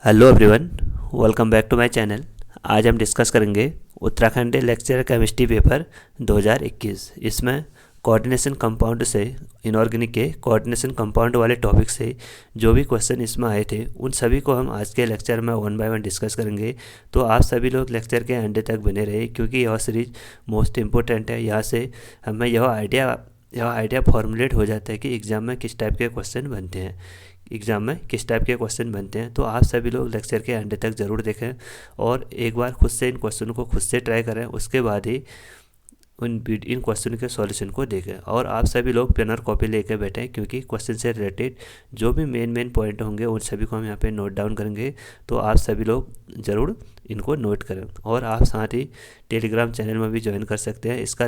Hello everyone, welcome back to my channel. आज हम discuss करेंगे उत्तराखंड लेक्चर केमिस्ट्री पेपर 2021। इसमें कोऑर्डिनेशन कंपाउंड से इनऑर्गेनिक के कोऑर्डिनेशन कंपाउंड वाले टॉपिक से जो भी क्वेश्चन इसमें आए थे उन सभी को हम आज के लेक्चर में वन बाय वन डिस्कस करेंगे। तो आप सभी लोग लेक्चर के एंड तक बने रहे क्योंकि यह सीरीज मोस्ट इम्पोर्टेंट है। यहाँ से हमें यह आइडिया फॉर्मुलेट हो जाता है कि एग्ज़ाम में किस टाइप के क्वेश्चन बनते हैं। तो आप सभी लोग लेक्चर के एंड तक ज़रूर देखें और एक बार खुद से इन क्वेश्चन को खुद से ट्राई करें, उसके बाद ही इन क्वेश्चन के सॉल्यूशन को देखें। और आप सभी लोग पेन और कॉपी लेकर बैठें क्योंकि क्वेश्चन से रिलेटेड जो भी मेन पॉइंट होंगे उन सभी को हम यहाँ पे नोट डाउन करेंगे। तो आप सभी लोग ज़रूर इनको नोट करें और आप साथ ही टेलीग्राम चैनल में भी ज्वाइन कर सकते हैं। इसका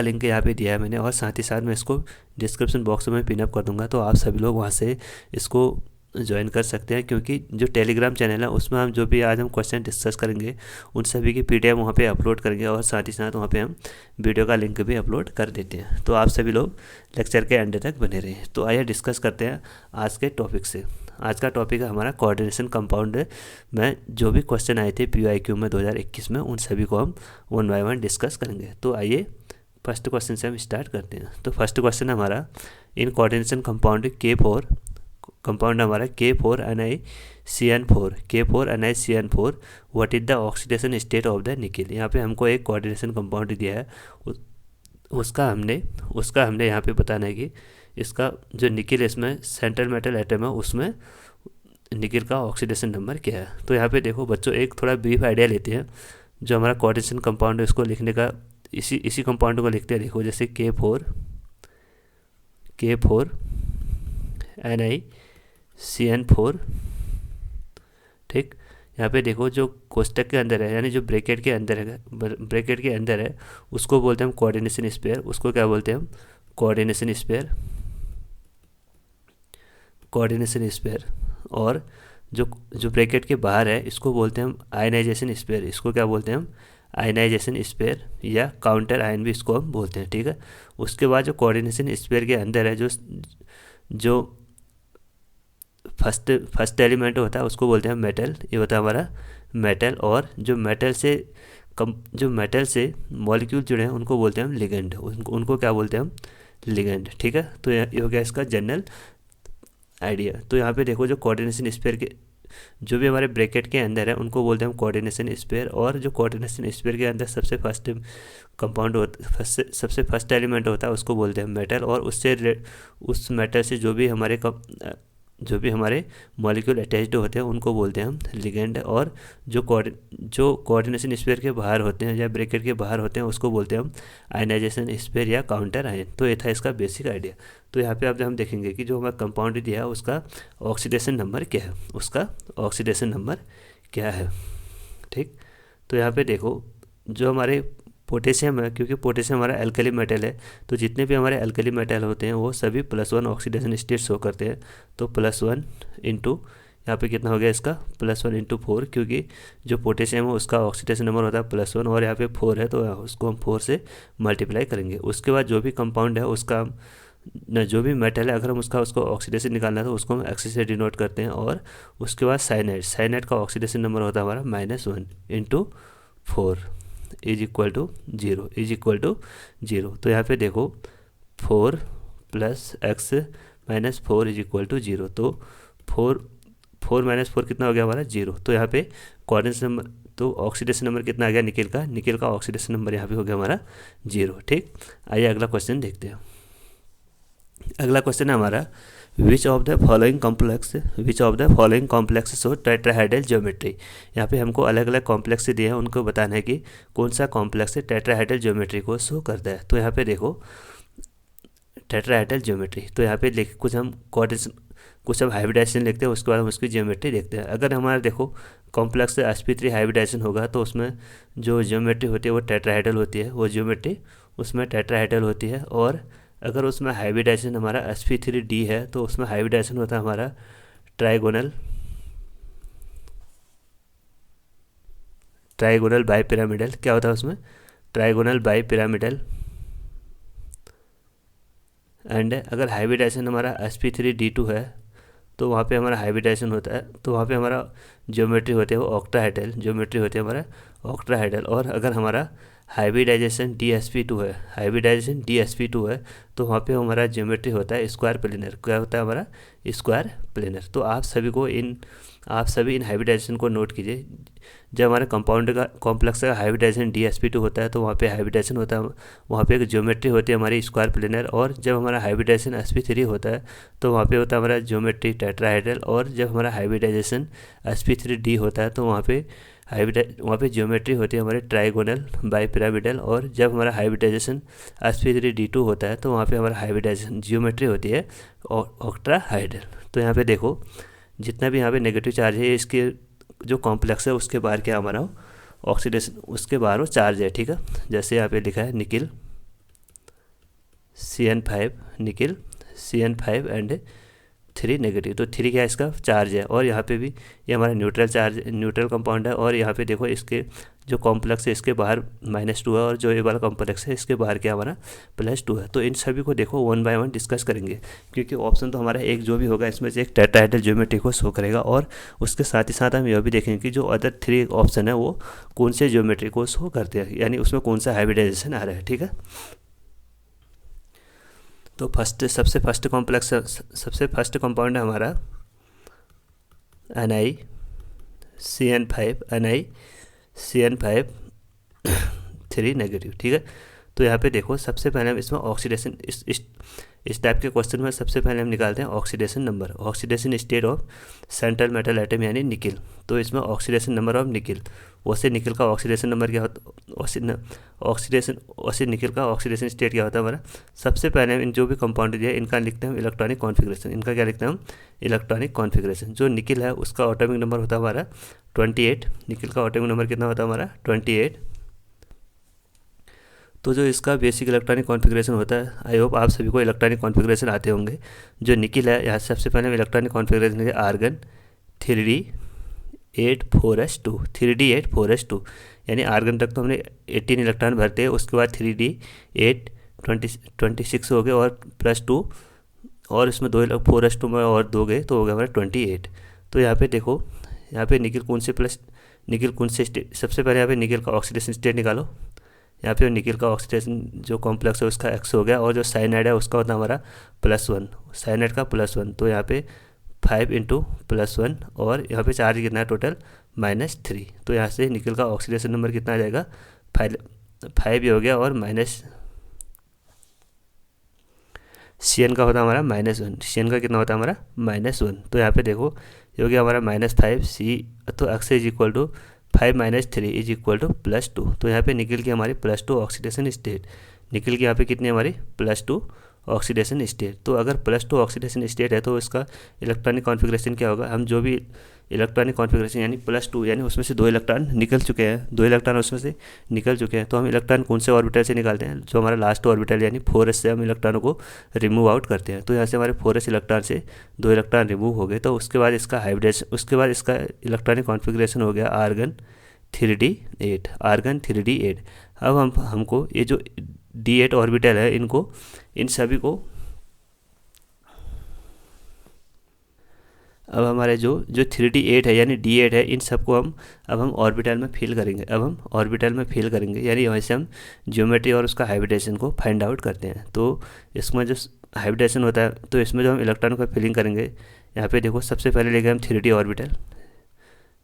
लिंक यहाँ पे दिया है मैंने, और साथ ही साथ मैं इसको डिस्क्रिप्शन बॉक्स में पिनअप कर दूंगा। तो आप सभी लोग वहाँ से इसको ज्वाइन कर सकते हैं क्योंकि जो टेलीग्राम चैनल है उसमें हम जो भी आज हम क्वेश्चन डिस्कस करेंगे उन सभी की पीडीएफ वहाँ पे अपलोड करेंगे और साथ ही साथ वहाँ पे हम वीडियो का लिंक भी अपलोड कर देते हैं। तो आप सभी लोग लेक्चर के एंड तक बने रहें। तो आइए डिस्कस करते हैं आज के टॉपिक से। आज का टॉपिक है हमारा कोऑर्डिनेशन कंपाउंड में जो भी क्वेश्चन आए थे PYQ में 2021 में, उन सभी को हम वन बाय वन डिस्कस करेंगे। तो आइए फर्स्ट क्वेश्चन से हम स्टार्ट करते हैं। तो फर्स्ट क्वेश्चन हमारा in coordination compound K4 compound हमारा K4NiCN4 what is the oxidation state of the nickel. यहाँ पे हमको एक कोऑर्डिनेशन कंपाउंड दिया है, उसका हमने यहाँ पे बताना है कि इसका जो निकेल इसमें सेंट्रल मेटल एटम है उसमें निकेल का ऑक्सीडेशन नंबर क्या है। तो यहाँ पे देखो बच्चों, एक थोड़ा ब्रीफ आइडिया लेते हैं। जो हमारा कोऑर्डिनेशन कंपाउंड है उसको लिखने का इसी कंपाउंड को लिखते हैं। देखो जैसे K4NiCN4, ठीक। यहाँ पे देखो जो कोष्टक के अंदर है यानी जो ब्रैकेट के अंदर है उसको बोलते हैं हम कोऑर्डिनेशन स्पेयर। उसको क्या बोलते हैं हम? Coordination sphere. और जो ब्रैकेट के बाहर है इसको बोलते हैं हम आयनाइजेशन स्पेयर। इसको क्या बोलते हैं हम? आयनाइजेशन स्पेयर या काउंटर आयन भी इसको हम बोलते हैं, ठीक है। उसके बाद जो कोऑर्डिनेशन स्पेयर के अंदर है जो फर्स्ट एलिमेंट होता है उसको बोलते हैं मेटल। ये होता है हमारा मेटल। और जो मेटल से मॉलिक्यूल जुड़े हैं उनको बोलते हैं हम लिगेंड। उनको क्या बोलते हैं हम? लिगेंड, ठीक है। तो ये हो गया इसका जनरल आइडिया। तो यहाँ पे देखो जो कोऑर्डिनेशन स्पेयर के जो भी हमारे ब्रैकेट के अंदर है उनको बोलते हैं हम कोऑर्डिनेशन स्पेयर। और जो कोऑर्डिनेशन स्पेयर के अंदर सबसे फर्स्ट एलिमेंट होता है उसको बोलते हैं मेटल। और उस मेटल से जो भी हमारे मॉलिक्यूल अटैच्ड होते हैं उनको बोलते हैं हम लिगेंड। और जो कोऑर्डिनेशन स्पेयर के बाहर होते हैं या ब्रैकेट के बाहर होते हैं उसको बोलते हैं हम आयनाइजेशन स्पेयर या काउंटर आयन। तो ये था इसका बेसिक आइडिया। तो यहाँ पे अब हम देखेंगे कि जो हमारा कंपाउंड दिया है उसका ऑक्सीडेशन नंबर क्या है, ठीक। तो यहाँ पे देखो जो हमारे पोटेशियम है, क्योंकि पोटेशियम हमारा एल्कली मेटल है, तो जितने भी हमारे एल्कली मेटल होते हैं वो सभी +1 ऑक्सीडेशन स्टेट शो करते हैं। तो +1 इंटू यहाँ पे कितना हो गया इसका? +1 इंटू 4, क्योंकि जो पोटेशियम है उसका ऑक्सीडेशन नंबर होता है +1 और यहाँ पे 4 है तो उसको हम 4 से मल्टीप्लाई करेंगे। उसके बाद जो भी कंपाउंड है उसका जो भी मेटल है अगर हम उसको ऑक्सीडेशन निकालना है तो उसको हम एक्स से डिनोट करते हैं। और उसके बाद साइनाइड का ऑक्सीडेशन नंबर होता है हमारा -1 इंटू 4 इज इक्वल टू 0। तो यहाँ पे देखो 4 + x - 4 इज इक्वल टू 0। तो 4 - 4 कितना हो गया हमारा? 0। तो यहाँ पे कोऑर्डिनेशन नंबर, तो ऑक्सीडेशन नंबर कितना आ गया निकेल का ऑक्सीडेशन नंबर यहाँ पे हो गया हमारा 0, ठीक। आइए अगला क्वेश्चन देखते हैं। अगला क्वेश्चन है हमारा which of the following complex show tetrahedral geometry. यहाँ पे हमको अलग अलग कॉम्प्लेक्स दिए हैं, उनको बताना है कि कौन सा कॉम्प्लेक्स टेट्राहेड्रल ज्योमेट्री को शो करता है। तो यहाँ पे देखो टेट्राहेड्रल ज्योमेट्री, तो यहाँ पे कुछ हम हाइब्रिडाइजेशन लिखते हैं, उसके बाद हम उसकी ज्योमेट्री देखते हैं। अगर हमारा देखो कॉम्प्लेक्स sp3 हाइब्रिडाइजेशन होगा तो उसमें जो ज्योमेट्री होती है वो टेट्राहेड्रल होती है, वो ज्योमेट्री उसमें टेट्राहेड्रल होती है। और अगर उसमें हाइब्रिडाइजेशन हमारा sp3d है तो उसमें हाइब्रिडाइजेशन होता है हमारा ट्राइगोनल बाईपिरामिडल। क्या होता है उसमें? Trigonal bipyramidal. एंड अगर हाइब्रिडाइजेशन हमारा sp3d2 है तो वहाँ पे हमारा हाइब्रिडाइजेशन होता है, तो वहाँ पे हमारा ज्योमेट्री होती है वो ऑक्टाहेड्रल ज्योमेट्री होती है हमारा ऑक्टाहेड्रल। और अगर हमारा हाइब्रिडाइजेशन DsP2 है, हाइब्रिडाइजेशन DsP2 है, तो वहाँ पे हमारा ज्योमेट्री होता है स्क्वायर प्लेनर। क्या होता है हमारा स्क्वायर प्लेनर। तो आप सभी इन हाइब्रिडाइजेशन को नोट कीजिए। जब हमारे कंपाउंड का कॉम्प्लेक्स का हाइब्रिडाइजेशन DsP2 होता है तो वहाँ पे हाइब्रिडाइजेशन होता है, वहाँ पे एक ज्योमेट्री होती है हमारी स्क्वायर प्लेनर। और जब हमारा हाइब्रिडाइजेशन sp3 होता है तो वहाँ पे होता है हमारा ज्योमेट्री टेट्राहेड्रल। और जब हमारा हाइब्रिडाइजेशन sp3d होता है तो वहाँ पे ज्योमेट्री होती है हमारे ट्राइगोनल बाईपिरामिडल। और जब हमारा हाइब्रिडाइजेशन sp3d2 होता है तो वहाँ पे हमारा हाइब्रिडाइजेशन ज्योमेट्री होती है ऑक्ट्राहाइड्रल। तो यहाँ पे देखो जितना भी यहाँ पे नेगेटिव चार्ज है इसके जो कॉम्प्लेक्स है उसके बाहर क्या हमारा ऑक्सीडेशन, उसके बाहर वो चार्ज है, ठीक है। जैसे यहाँ पे लिखा है nickel CN5 nickel CN5 and 3 negative, तो 3 क्या इसका चार्ज है। और यहाँ पे भी ये हमारा न्यूट्रल कंपाउंड है। और यहाँ पे देखो इसके जो कॉम्प्लेक्स है इसके बाहर -2 है, और जो ये वाला कॉम्प्लेक्स है इसके बाहर क्या हमारा +2 है। तो इन सभी को देखो 1 बाय 1 डिस्कस करेंगे, क्योंकि ऑप्शन तो हमारा एक जो भी होगा इसमें से एक टेट्राहेड्रल ज्योमेट्री को शो करेगा। और उसके साथ ही साथ हम यह भी देखेंगे कि जो अदर 3 ऑप्शन है वो कौन से ज्योमेट्री को शो करते हैं, यानी उसमें कौन सा हाइब्रिडाइजेशन आ रहा है, ठीक है। तो सबसे फर्स्ट कंपाउंड है हमारा NiCN5 3 नेगेटिव, ठीक है। तो यहाँ पे देखो सबसे पहले हम इसमें ऑक्सीडेशन इस टाइप के क्वेश्चन में सबसे पहले हम निकालते हैं oxidation number, oxidation state of central metal atom यानी निकिल। तो इसमें ऑक्सीडेशन नंबर ऑफ निकिल, वैसे निकिल का ऑक्सीडेशन नंबर क्या होता है, निकिल का ऑक्सीडेशन स्टेट क्या होता है हमारा। सबसे पहले इन जो भी कंपाउंड दिया इनका लिखते हैं हम इलेक्ट्रॉनिक कॉन्फिगरेशन। इनका क्या लिखते हैं हम इलेक्ट्रॉनिक कॉन्फिगरेशन। जो निकिल है उसका एटॉमिक नंबर होता है हमारा 28। निकिल का एटॉमिक नंबर कितना होता है हमारा 28। तो जो इसका बेसिक इलेक्ट्रॉनिक कॉन्फ़िगरेशन होता है, आई होप आप सभी को इलेक्ट्रॉनिक कॉन्फ़िगरेशन आते होंगे। जो निकिल है यहाँ सबसे पहले हम इलेक्ट्रॉनिक कॉन्फ़िगरेशन है argon 3d8 4s2 3d8 4s2, यानी आर्गन तक तो हमने 18 इलेक्ट्रॉन भरते हैं, उसके बाद 3d8 26 हो गए और +2 और इसमें 4s2 में और 2 गए तो हो गया हमारा 28। तो यहाँ पे देखो यहाँ पे निकिल कौन से स्टेट, सबसे पहले यहाँ पे निकिल का ऑक्सीडेशन स्टेट निकालो। यहाँ पे निकिल का ऑक्सीडेशन जो कॉम्प्लेक्स है उसका X हो गया, और जो साइनाइड है उसका होता है हमारा +1, साइनाइड का +1। तो यहाँ पे 5 × +1 और यहाँ पे चार्ज कितना है टोटल -3। तो यहाँ से निकिल का ऑक्सीडेशन नंबर कितना आ जाएगा 5 ही हो गया, और CN का होता है हमारा -1, CN का कितना होता है हमारा -1। तो यहाँ पे देखो ये हो गया हमारा -5 तो X is equal to 5 - 3 is equal to +2। तो यहाँ पे निकिल की हमारी +2 ऑक्सीडेशन स्टेट, निकिल की यहाँ पे कितनी हमारी +2 ऑक्सीडेशन स्टेट। तो अगर +2 ऑक्सीडेशन स्टेट है तो इसका इलेक्ट्रॉनिक कॉन्फ़िगरेशन क्या होगा। हम जो भी इलेक्ट्रॉनिक कॉन्फ़िगरेशन यानी +2 यानी उसमें से 2 इलेक्ट्रॉन निकल चुके हैं, 2 इलेक्ट्रॉन उसमें से निकल चुके हैं, तो हम इलेक्ट्रॉन कौन से ऑर्बिटल से निकालते हैं, जो हमारा लास्ट ऑर्बिटल यानी 4s से हम इलेक्ट्रॉनों को रिमूव आउट करते हैं। तो यहाँ से हमारे 4s इलेक्ट्रॉन से 2 इलेक्ट्रॉन रिमूव हो गए। तो उसके बाद इसका इलेक्ट्रॉनिक कॉन्फ़िगरेशन हो गया आर्गन 3d8। अब हमको ये जो d8 ऑर्बिटल है इन सभी को अब हमारे जो 3d8 है यानी d8 है, इन सबको हम ऑर्बिटल में फिल करेंगे, यानी वहाँ से हम ज्योमेट्री और उसका हाइब्रिडेशन को फाइंड आउट करते हैं। तो इसमें जो हाइब्रिडेशन होता है तो इसमें जो हम इलेक्ट्रॉन को फिलिंग करेंगे, यहाँ पे देखो सबसे पहले लेंगे हम 3d ऑर्बिटल।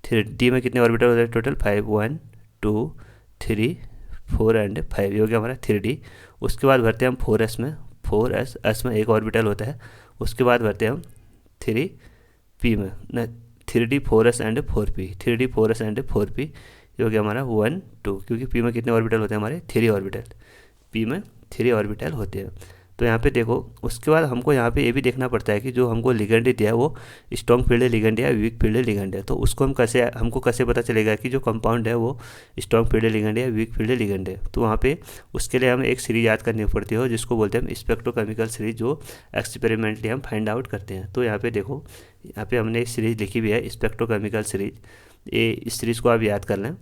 3d में कितने ऑर्बिटल होते हैं टोटल 5, 1 2 3 4 एंड 5, हो गया हमारा 3d। उसके बाद भरते हैं हम 4s में, 4s में एक ऑर्बिटल होता है। उसके बाद भरते हैं हम 3p में, न 3d 4s and 4p, 3d 4s and 4p, ये हो गया हमारा 1 2, क्योंकि p में कितने ऑर्बिटल होते हैं हमारे 3 ऑर्बिटल, p में 3 ऑर्बिटल होते हैं। तो यहाँ पे देखो उसके बाद हमको यहाँ पे ये भी देखना पड़ता है कि जो हमको लिगेंड दिया है वो स्ट्रॉन्ग फील्ड लिगेंड या वीक फील्ड लिगेंड है। तो उसको हमको कैसे पता चलेगा कि जो कंपाउंड है वो स्ट्रॉन्ग फील्ड लिगेंड है या वीक फील्ड लिगेंड है। तो वहाँ पे उसके लिए हमें एक सीरीज याद करनी पड़ती है जिसको बोलते हैं स्पेक्ट्रोकेमिकल सीरीज, जो एक्सपेरिमेंटली हम फाइंड आउट करते हैं। तो यहाँ पे देखो यहाँ पे हमने एक सीरीज लिखी हुई है स्पेक्ट्रोकेमिकल सीरीज, ये इस सीरीज़ को आप याद कर लें।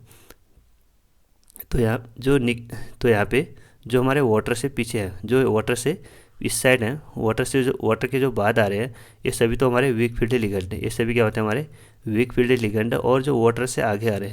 तो यहाँ पे जो हमारे वाटर से इस साइड हैं वाटर के जो बाद आ रहे हैं ये सभी तो हमारे वीक फील्ड लिगेंड है। ये सभी क्या होते हैं हमारे वीक फील्ड लिगेंड। और जो वाटर से आगे आ रहे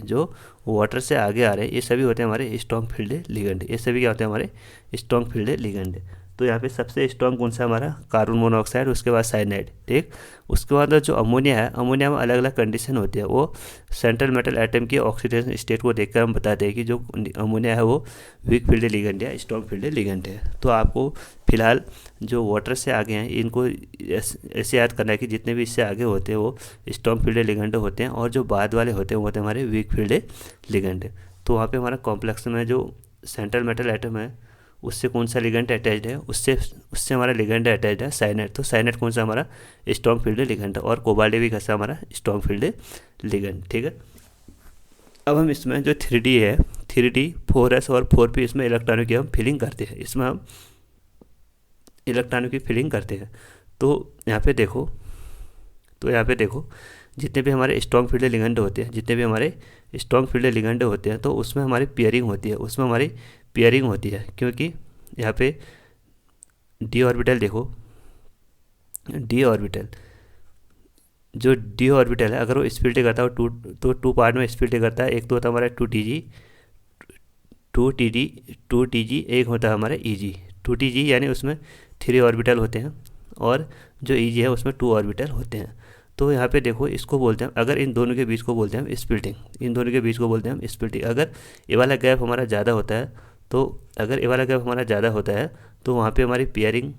हैं ये सभी होते हैं हमारे स्ट्रॉन्ग फील्ड लिगेंड। ये सभी क्या होते हैं हमारे स्ट्रॉन्ग फील्ड लिगेंड। तो यहाँ पे सबसे स्ट्रॉन्ग कौन सा हमारा कार्बन मोनोऑक्साइड, उसके बाद साइनाइड, ठीक। उसके बाद जो अमोनिया है, अमोनिया में अलग अलग कंडीशन होती है। वो सेंट्रल मेटल एटम की ऑक्सीडेशन स्टेट को देखकर हम बताते हैं कि जो अमोनिया है वो वीक फील्ड लिगेंड या स्ट्रॉन्ग फील्ड लिगेंड है। तो आपको फिलहाल जो वाटर से आगे हैं इनको ऐसे याद करना है कि जितने भी इससे आगे होते हैं वो स्ट्रॉन्ग फील्ड लिगेंड होते हैं, और जो बाद वाले होते हैं वो होते हैं हमारे वीक फील्ड लिगेंड। तो वहाँ पे हमारा कॉम्प्लेक्स में जो सेंट्रल मेटल एटम है उससे कौन सा लिगेंड अटैच्ड है, उससे हमारा लिगेंड अटैच्ड है साइनाइड। तो साइनाइड कौन सा हमारा स्ट्रॉन्ग फील्ड लिगेंड है, और कोबाल्ट भी कैसा हमारा स्ट्रॉन्ग फील्ड लिगेंड, ठीक है। अब हम इसमें जो 3D है, 3D 4s और 4p, इसमें इलेक्ट्रॉनों की हम फिलिंग करते हैं। इसमें हम इलेक्ट्रॉनों की फिलिंग करते हैं। तो यहाँ पे देखो जितने भी हमारे स्ट्रॉन्ग फील्ड लिगेंड होते हैं तो उसमें हमारी पेयरिंग होती है, क्योंकि यहाँ पे डी ऑर्बिटल देखो, डी ऑर्बिटल है अगर वो स्प्लिट करता है तो टू पार्ट में स्प्लिट करता है। एक तो होता है हमारा 2TG, एक होता है हमारा EG। 2TG यानी उसमें 3 ऑर्बिटल होते हैं, और जो EG है उसमें 2 ऑर्बिटल होते हैं। तो यहाँ पे देखो इसको बोलते हैं, अगर इन दोनों के बीच को बोलते हैं हम स्प्लिटिंग, अगर ये वाला गैप हमारा ज़्यादा होता है तो वहाँ पे हमारी पेयरिंग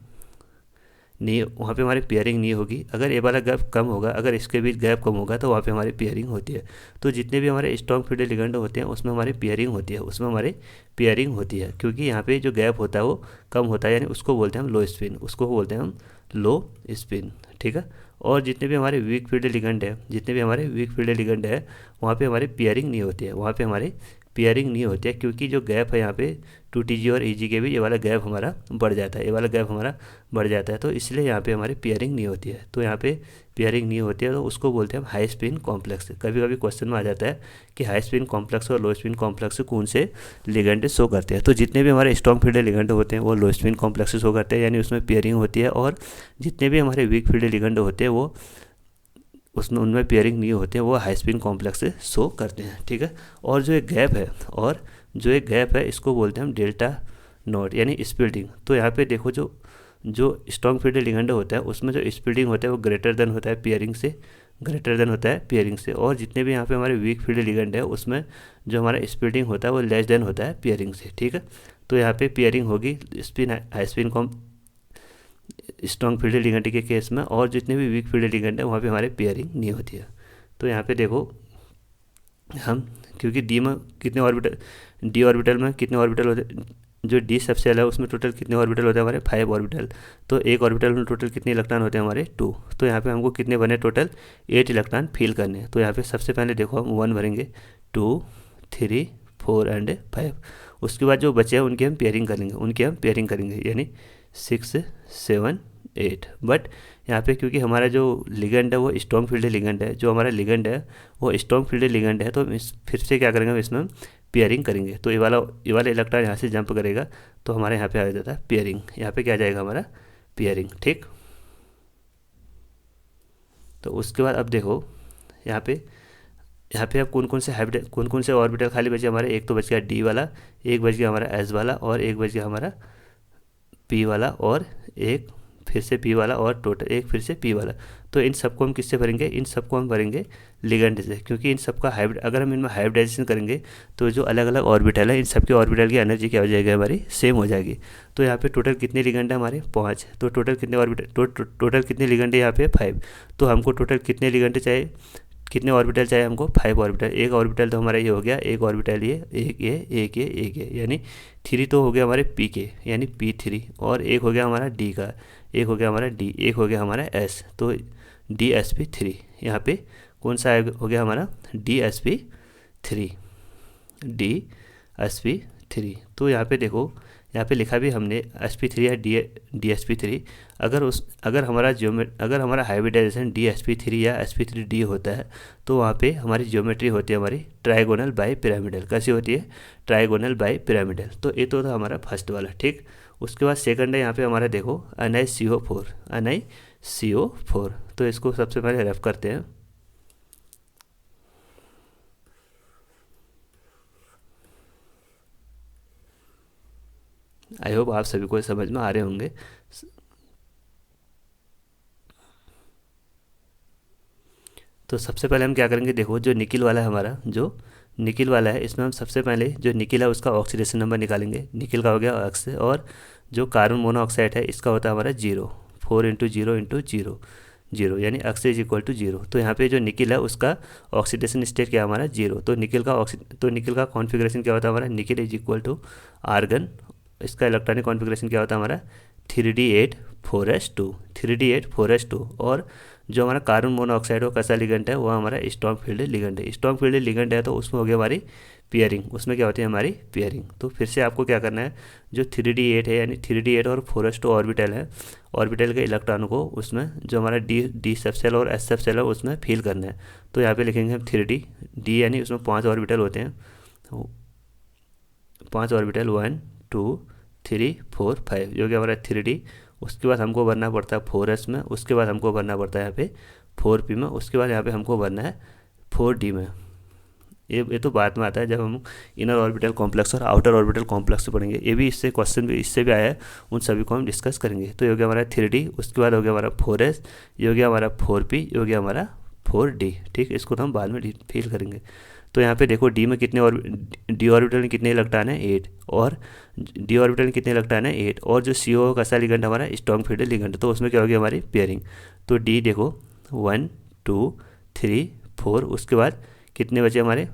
नहीं होगी। अगर ये वाला गैप कम होगा, अगर इसके बीच गैप कम होगा तो वहाँ पे हमारी पेयरिंग होती है। तो जितने भी हमारे स्ट्रॉन्ग फील्ड लिगेंड होते हैं उसमें हमारी पेयरिंग होती है, क्योंकि यहाँ पे जो गैप होता है वो कम होता है, यानी उसको बोलते हैं हम लो स्पिन, ठीक है। और जितने भी हमारे वीक फील्ड लिगेंड है वहाँ पे हमारी पेयरिंग नहीं होती है, क्योंकि जो गैप है यहाँ पे 2TG और EG के भी ये वाला गैप हमारा बढ़ जाता है, तो इसलिए यहाँ पे हमारी पेयरिंग नहीं होती है। तो यहाँ पे पेयरिंग नहीं होती है तो उसको बोलते हैं हम हाई स्पिन कॉम्प्लेक्स। कभी कभी क्वेश्चन में आ जाता है कि हाई स्पिन कॉम्प्लेक्स और लो स्पिन कॉम्प्लेक्स कौन से लिगेंड शो करते हैं। तो जितने भी हमारे स्ट्रॉन्ग फील्ड लिगेंड होते हैं वो लो स्पिन कॉम्प्लेक्स शो करते हैं, यानी उसमें पेयरिंग होती है। और जितने भी हमारे वीक फील्ड लिगेंड होते हैं वो उनमें पेयरिंग नहीं होते हैं, वो हाई स्पिन कॉम्प्लेक्स से शो करते हैं, ठीक है। और जो एक गैप है इसको बोलते हैं हम डेल्टा नॉट, यानी स्प्लिटिंग। तो यहाँ पे देखो जो स्ट्रॉन्ग फील्ड लिगेंड होता है उसमें जो स्प्लिटिंग होता है वो ग्रेटर देन होता है पेयरिंग से, और जितने भी यहाँ पे हमारे वीक फील्ड लिगेंड है उसमें जो हमारा स्प्लिटिंग होता है वो लेस देन होता है पेयरिंग से, ठीक है। तो यहाँ पे पेयरिंग होगी high spin strong field ligand के केस में, और जितने भी वीक फील्ड लिगेंड है वहाँ पे हमारे पेयरिंग नहीं होती है। तो यहाँ पे देखो हम, क्योंकि डी ऑर्बिटल में कितने ऑर्बिटल होते हैं, जो डी सबसे अलग है उसमें टोटल कितने ऑर्बिटल होते हैं हमारे 5 ऑर्बिटल। तो एक ऑर्बिटल में टोटल कितने इलेक्ट्रॉन होते हैं हमारे 2। तो यहाँ पे हमको कितने बने टोटल 8 इलेक्ट्रॉन फिल करने हैं। तो यहाँ पे सबसे पहले देखो हम 1 भरेंगे, 2, 3, 4 एंड 5। उसके बाद जो बचे हैं उनकी हम पेयरिंग करेंगे, यानी 6, 7, 8। बट यहाँ पे क्योंकि हमारा जो लिगेंड है वो स्ट्रॉन्ग फील्ड लिगेंड है, तो फिर से क्या करेंगे, इसमें पेयरिंग करेंगे। तो ये वाला इलेक्ट्रॉन यहाँ से जंप करेगा तो हमारे यहाँ पे आ जाता है पेयरिंग। यहाँ पे क्या आ जाएगा हमारा पेयरिंग, ठीक। तो उसके बाद अब देखो यहाँ पे अब कौन कौन से ऑर्बिटल खाली बचे हमारे। एक तो बच गया डी वाला, एक बच गया हमारा एस वाला, और एक बच गया हमारा पी वाला, और एक फिर से पी वाला, और टोटल एक फिर से पी वाला। तो इन सबको हम किससे भरेंगे, लिगेंड से, क्योंकि इन सबका अगर हम इनमें हाइब्रिडाइजेशन करेंगे तो जो अलग अलग ऑर्बिटल है इन सबके ऑर्बिटल की एनर्जी क्या हो जाएगी हमारी, सेम हो जाएगी। तो यहाँ पे टोटल कितने लिगेंड है हमारे 5। तो टोटल कितने लिगेंड है यहाँ पे 5। तो हमको टोटल कितने लिगेंड चाहिए, कितने ऑर्बिटल चाहिए हमको 5 ऑर्बिटल। एक ऑर्बिटल तो हमारा ये हो गया, एक ऑर्बिटल ये, एक ये, यानी 3 तो हो गया हमारे पी के, यानी P3, और एक हो गया हमारा डी का, एक हो गया हमारा डी, एक हो गया हमारा एस, तो DsP3। यहाँ पे कौन सा हो गया हमारा DsP3। तो यहाँ पे देखो, यहाँ पे लिखा भी हमने sp3 या DsP3। अगर हमारा हाइब्रिडाइजेशन DsP3 या sp3d होता है तो वहाँ पे हमारी ज्योमेट्री होती है हमारी ट्राइगोनल बाई पिरामिडल। कैसी होती है, ट्राइगोनल बाई पिरामिडल। तो ये तो था हमारा फर्स्ट वाला, ठीक। उसके बाद सेकंड है यहाँ पे हमारा देखो NiCO4, NiCO4। तो इसको सबसे पहले रफ करते हैं। आई होप आप सभी को समझ में आ रहे होंगे। तो सबसे पहले हम क्या करेंगे, देखो जो निकिल वाला है हमारा, जो निकिल वाला है इसमें हम सबसे पहले जो निकिल है उसका ऑक्सीडेशन नंबर निकालेंगे। निकिल का हो गया X, और जो कार्बन मोनोऑक्साइड है इसका होता है हमारा 0, 4 × 0 × 0 यानी X इज इक्वल टू 0। तो यहाँ पे जो निकिल है उसका ऑक्सीडेशन स्टेट क्या है हमारा 0। तो निकिल का कॉन्फ़िगरेशन क्या होता है हमारा, nickel is equal to argon, इसका इलेक्ट्रॉनिक कॉन्फ़िगरेशन क्या होता है हमारा 3D8 4s2, 3D8 4s2। और जो हमारा कार्बन मोनोऑक्साइड हो कैसा लिगेंड है, वो हमारा स्ट्रॉन्ग फील्ड लिगेंड है। स्ट्रॉन्ग फील्ड लिगेंड है तो उसमें हो गया हमारी पेयरिंग, उसमें क्या होती है हमारी पेयरिंग। तो फिर से आपको क्या करना है, जो 3D8 है यानी 3D8 और 4s2 ऑर्बिटल है, ऑर्बिटल के इलेक्ट्रॉन को उसमें जो हमारा डी सब सेल और एस सब सेल है उसमें फील करना है। तो यहाँ पे लिखेंगे हम 3D यानी उसमें 5 ऑर्बिटल होते हैं, 5 ऑर्बिटल 1 2 3 4 5, जो कि हमारा 3D। उसके बाद हमको भरना पड़ता है 4s में, उसके बाद हमको भरना पड़ता है यहाँ पे 4p में, उसके बाद यहाँ पे हमको भरना है 4d में। ये तो बाद में आता है जब हम इनर ऑर्बिटल कॉम्प्लेक्स और आउटर ऑर्बिटल कॉम्प्लेक्स पढ़ेंगे। ये भी इससे क्वेश्चन भी इससे भी आया है, उन सभी को हम डिस्कस करेंगे। तो ये हो गया हमारा 3D, उसके बाद हो गया हमारा 4s, ये हो गया हमारा 4p, ये हो गया हमारा 4d। ठीक, इसको तो हम बाद में फील करेंगे। तो यहाँ पे देखो डी में कितने और डी ऑर्बिटल में कितने इलेक्ट्रॉन है 8, और डी ऑर्बिटल में कितने इलेक्ट्रॉन है 8, और जो CO का सा लिगेंड हमारा स्ट्रॉन्ग फील्ड लिगेंड, तो उसमें क्या होगी हमारी पेयरिंग। तो डी देखो 1 2 3 4, उसके बाद कितने बचे हमारे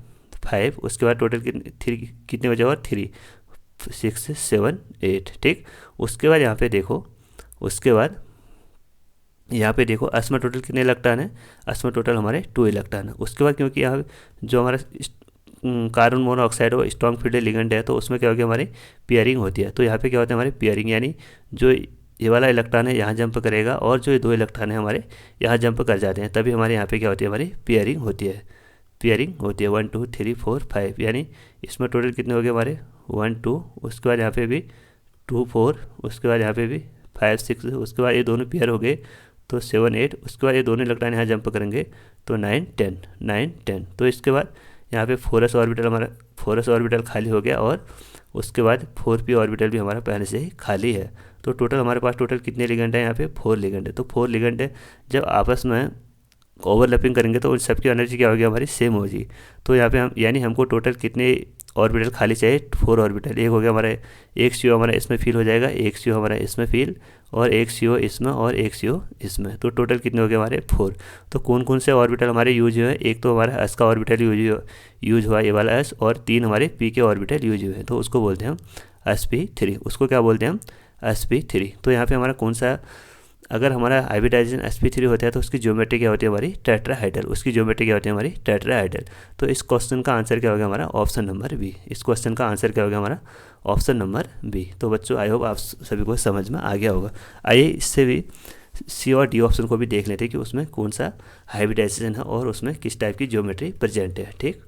5, उसके बाद टोटल कितने बचे और 3 6 7 8। ठीक, उसके बाद यहाँ पे देखो, उसके बाद यहाँ पे देखो एस में टोटल कितने इलेक्ट्रॉन है, एस में टोटल हमारे 2 इलेक्ट्रॉन है। उसके बाद क्योंकि यहाँ जो हमारा कार्बन मोनोऑक्साइड हो स्ट्रॉन्ग फील्ड लिगेंड है, तो उसमें क्या होगी हमारी पेयरिंग होती है। तो यहाँ पे क्या होता है हमारी पेयरिंग, यानी जो ये वाला इलेक्ट्रॉन है यहाँ जंप करेगा और जो ये 2 इलेक्ट्रॉन है हमारे यहाँ जंप कर जाते हैं, तभी हमारे यहाँ पे क्या होती है हमारी पेयरिंग होती है। पेयरिंग होती है 1 2 3 4 5, यानी इसमें टोटल कितने हो गए हमारे 1 2, उसके बाद यहाँ पे भी 2 4, उसके बाद यहाँ पे भी 5 6, उसके बाद ये दोनों पेयर हो गए तो 7 8, उसके बाद ये दोनों इलेक्ट्रॉन यहाँ जंप करेंगे तो 9 10। तो इसके बाद यहाँ पे 4s ऑर्बिटल हमारा 4s ऑर्बिटल खाली हो गया, और उसके बाद 4p ऑर्बिटल भी हमारा पहले से ही खाली है। तो टोटल हमारे पास टोटल कितने लिगेंड है, यहाँ पे 4 लिगेंड है। तो 4 लिगेंड है, जब आपस में ओवरलैपिंग करेंगे तो उन सबकी एनर्जी क्या होगी हमारी सेम होगी। तो यहाँ पे हम यानी हमको टोटल कितने ऑर्बिटल खाली चाहिए 4 ऑर्बिटल। एक हो गया हमारा, एक CO हमारा इसमें फील हो जाएगा, एक CO हमारा इसमें फील, और एक CO इसमें, और एक CO इसमें। तो टोटल कितने हो गए हमारे 4। तो कौन कौन से ऑर्बिटल हमारे यूज हुए हैं, एक तो हमारा S का ऑर्बिटल यूज हुआ ये वाला S, और 3 हमारे P के ऑर्बिटल यूज हुए हैं, तो उसको बोलते हैं हम sp3। उसको क्या बोलते हैं हम sp3। तो यहाँ पे हमारा कौन सा, अगर हमारा हाइब्रिडाइजेशन sp3 होता है तो उसकी ज्योमेट्री क्या होती है हमारी टेट्राहाइड्रल, उसकी ज्योमेट्री क्या होती है हमारी टेट्राहाइड्रल। तो इस क्वेश्चन का आंसर क्या होगा हमारा ऑप्शन नंबर बी। इस क्वेश्चन का आंसर क्या होगा हमारा ऑप्शन नंबर बी। तो बच्चों आई होप आप सभी को समझ में आ गया होगा। आइए इससे भी सी और डी ऑप्शन को भी देख लेते हैं कि उसमें कौन सा हाइब्रिडाइजेशन है और उसमें किस टाइप की ज्योमेट्री प्रेजेंट है। ठीक,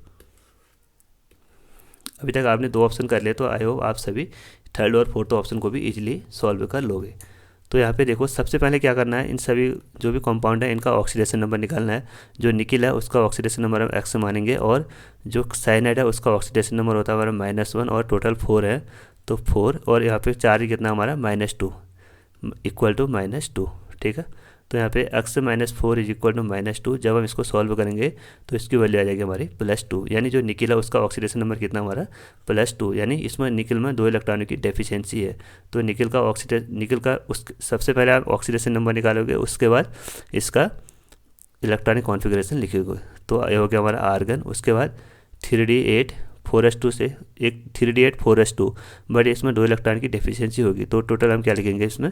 अभी तक आपने 2 ऑप्शन कर लिए, तो आई होप आप सभी थर्ड और फोर्थ ऑप्शन को भी इजीली सॉल्व कर लोगे। तो यहाँ पे देखो सबसे पहले क्या करना है, इन सभी जो भी कंपाउंड है इनका ऑक्सीडेशन नंबर निकालना है। जो निकिल है उसका ऑक्सीडेशन नंबर हम x मानेंगे, और जो साइनाइड है उसका ऑक्सीडेशन नंबर होता है हमारा -1, और टोटल 4 है तो 4, और यहाँ पे चार्ज कितना हमारा -2 इक्वल टू -2। ठीक है, तो यहाँ पे x -4 इज इक्वल टू -2। जब हम इसको सॉल्व करेंगे तो इसकी वैल्यू आ जाएगी हमारी +2, यानी जो निकिल है उसका ऑक्सीडेशन नंबर कितना हमारा +2, यानी इसमें निकिल में 2 इलेक्ट्रॉनों की डेफिशिएंसी है। तो निकिल का उस सबसे पहले आप ऑक्सीडेशन नंबर निकालोगे, उसके बाद इसका इलेक्ट्रॉनिक कॉन्फ़िगरेशन लिखोगे। तो ये हो गया हमारा आर्गन। उसके बाद 3D8 4s2 से एक 3D8 4s2, बट इसमें 2 इलेक्ट्रॉन की डेफिशिएंसी होगी, तो टोटल हम क्या लिखेंगे इसमें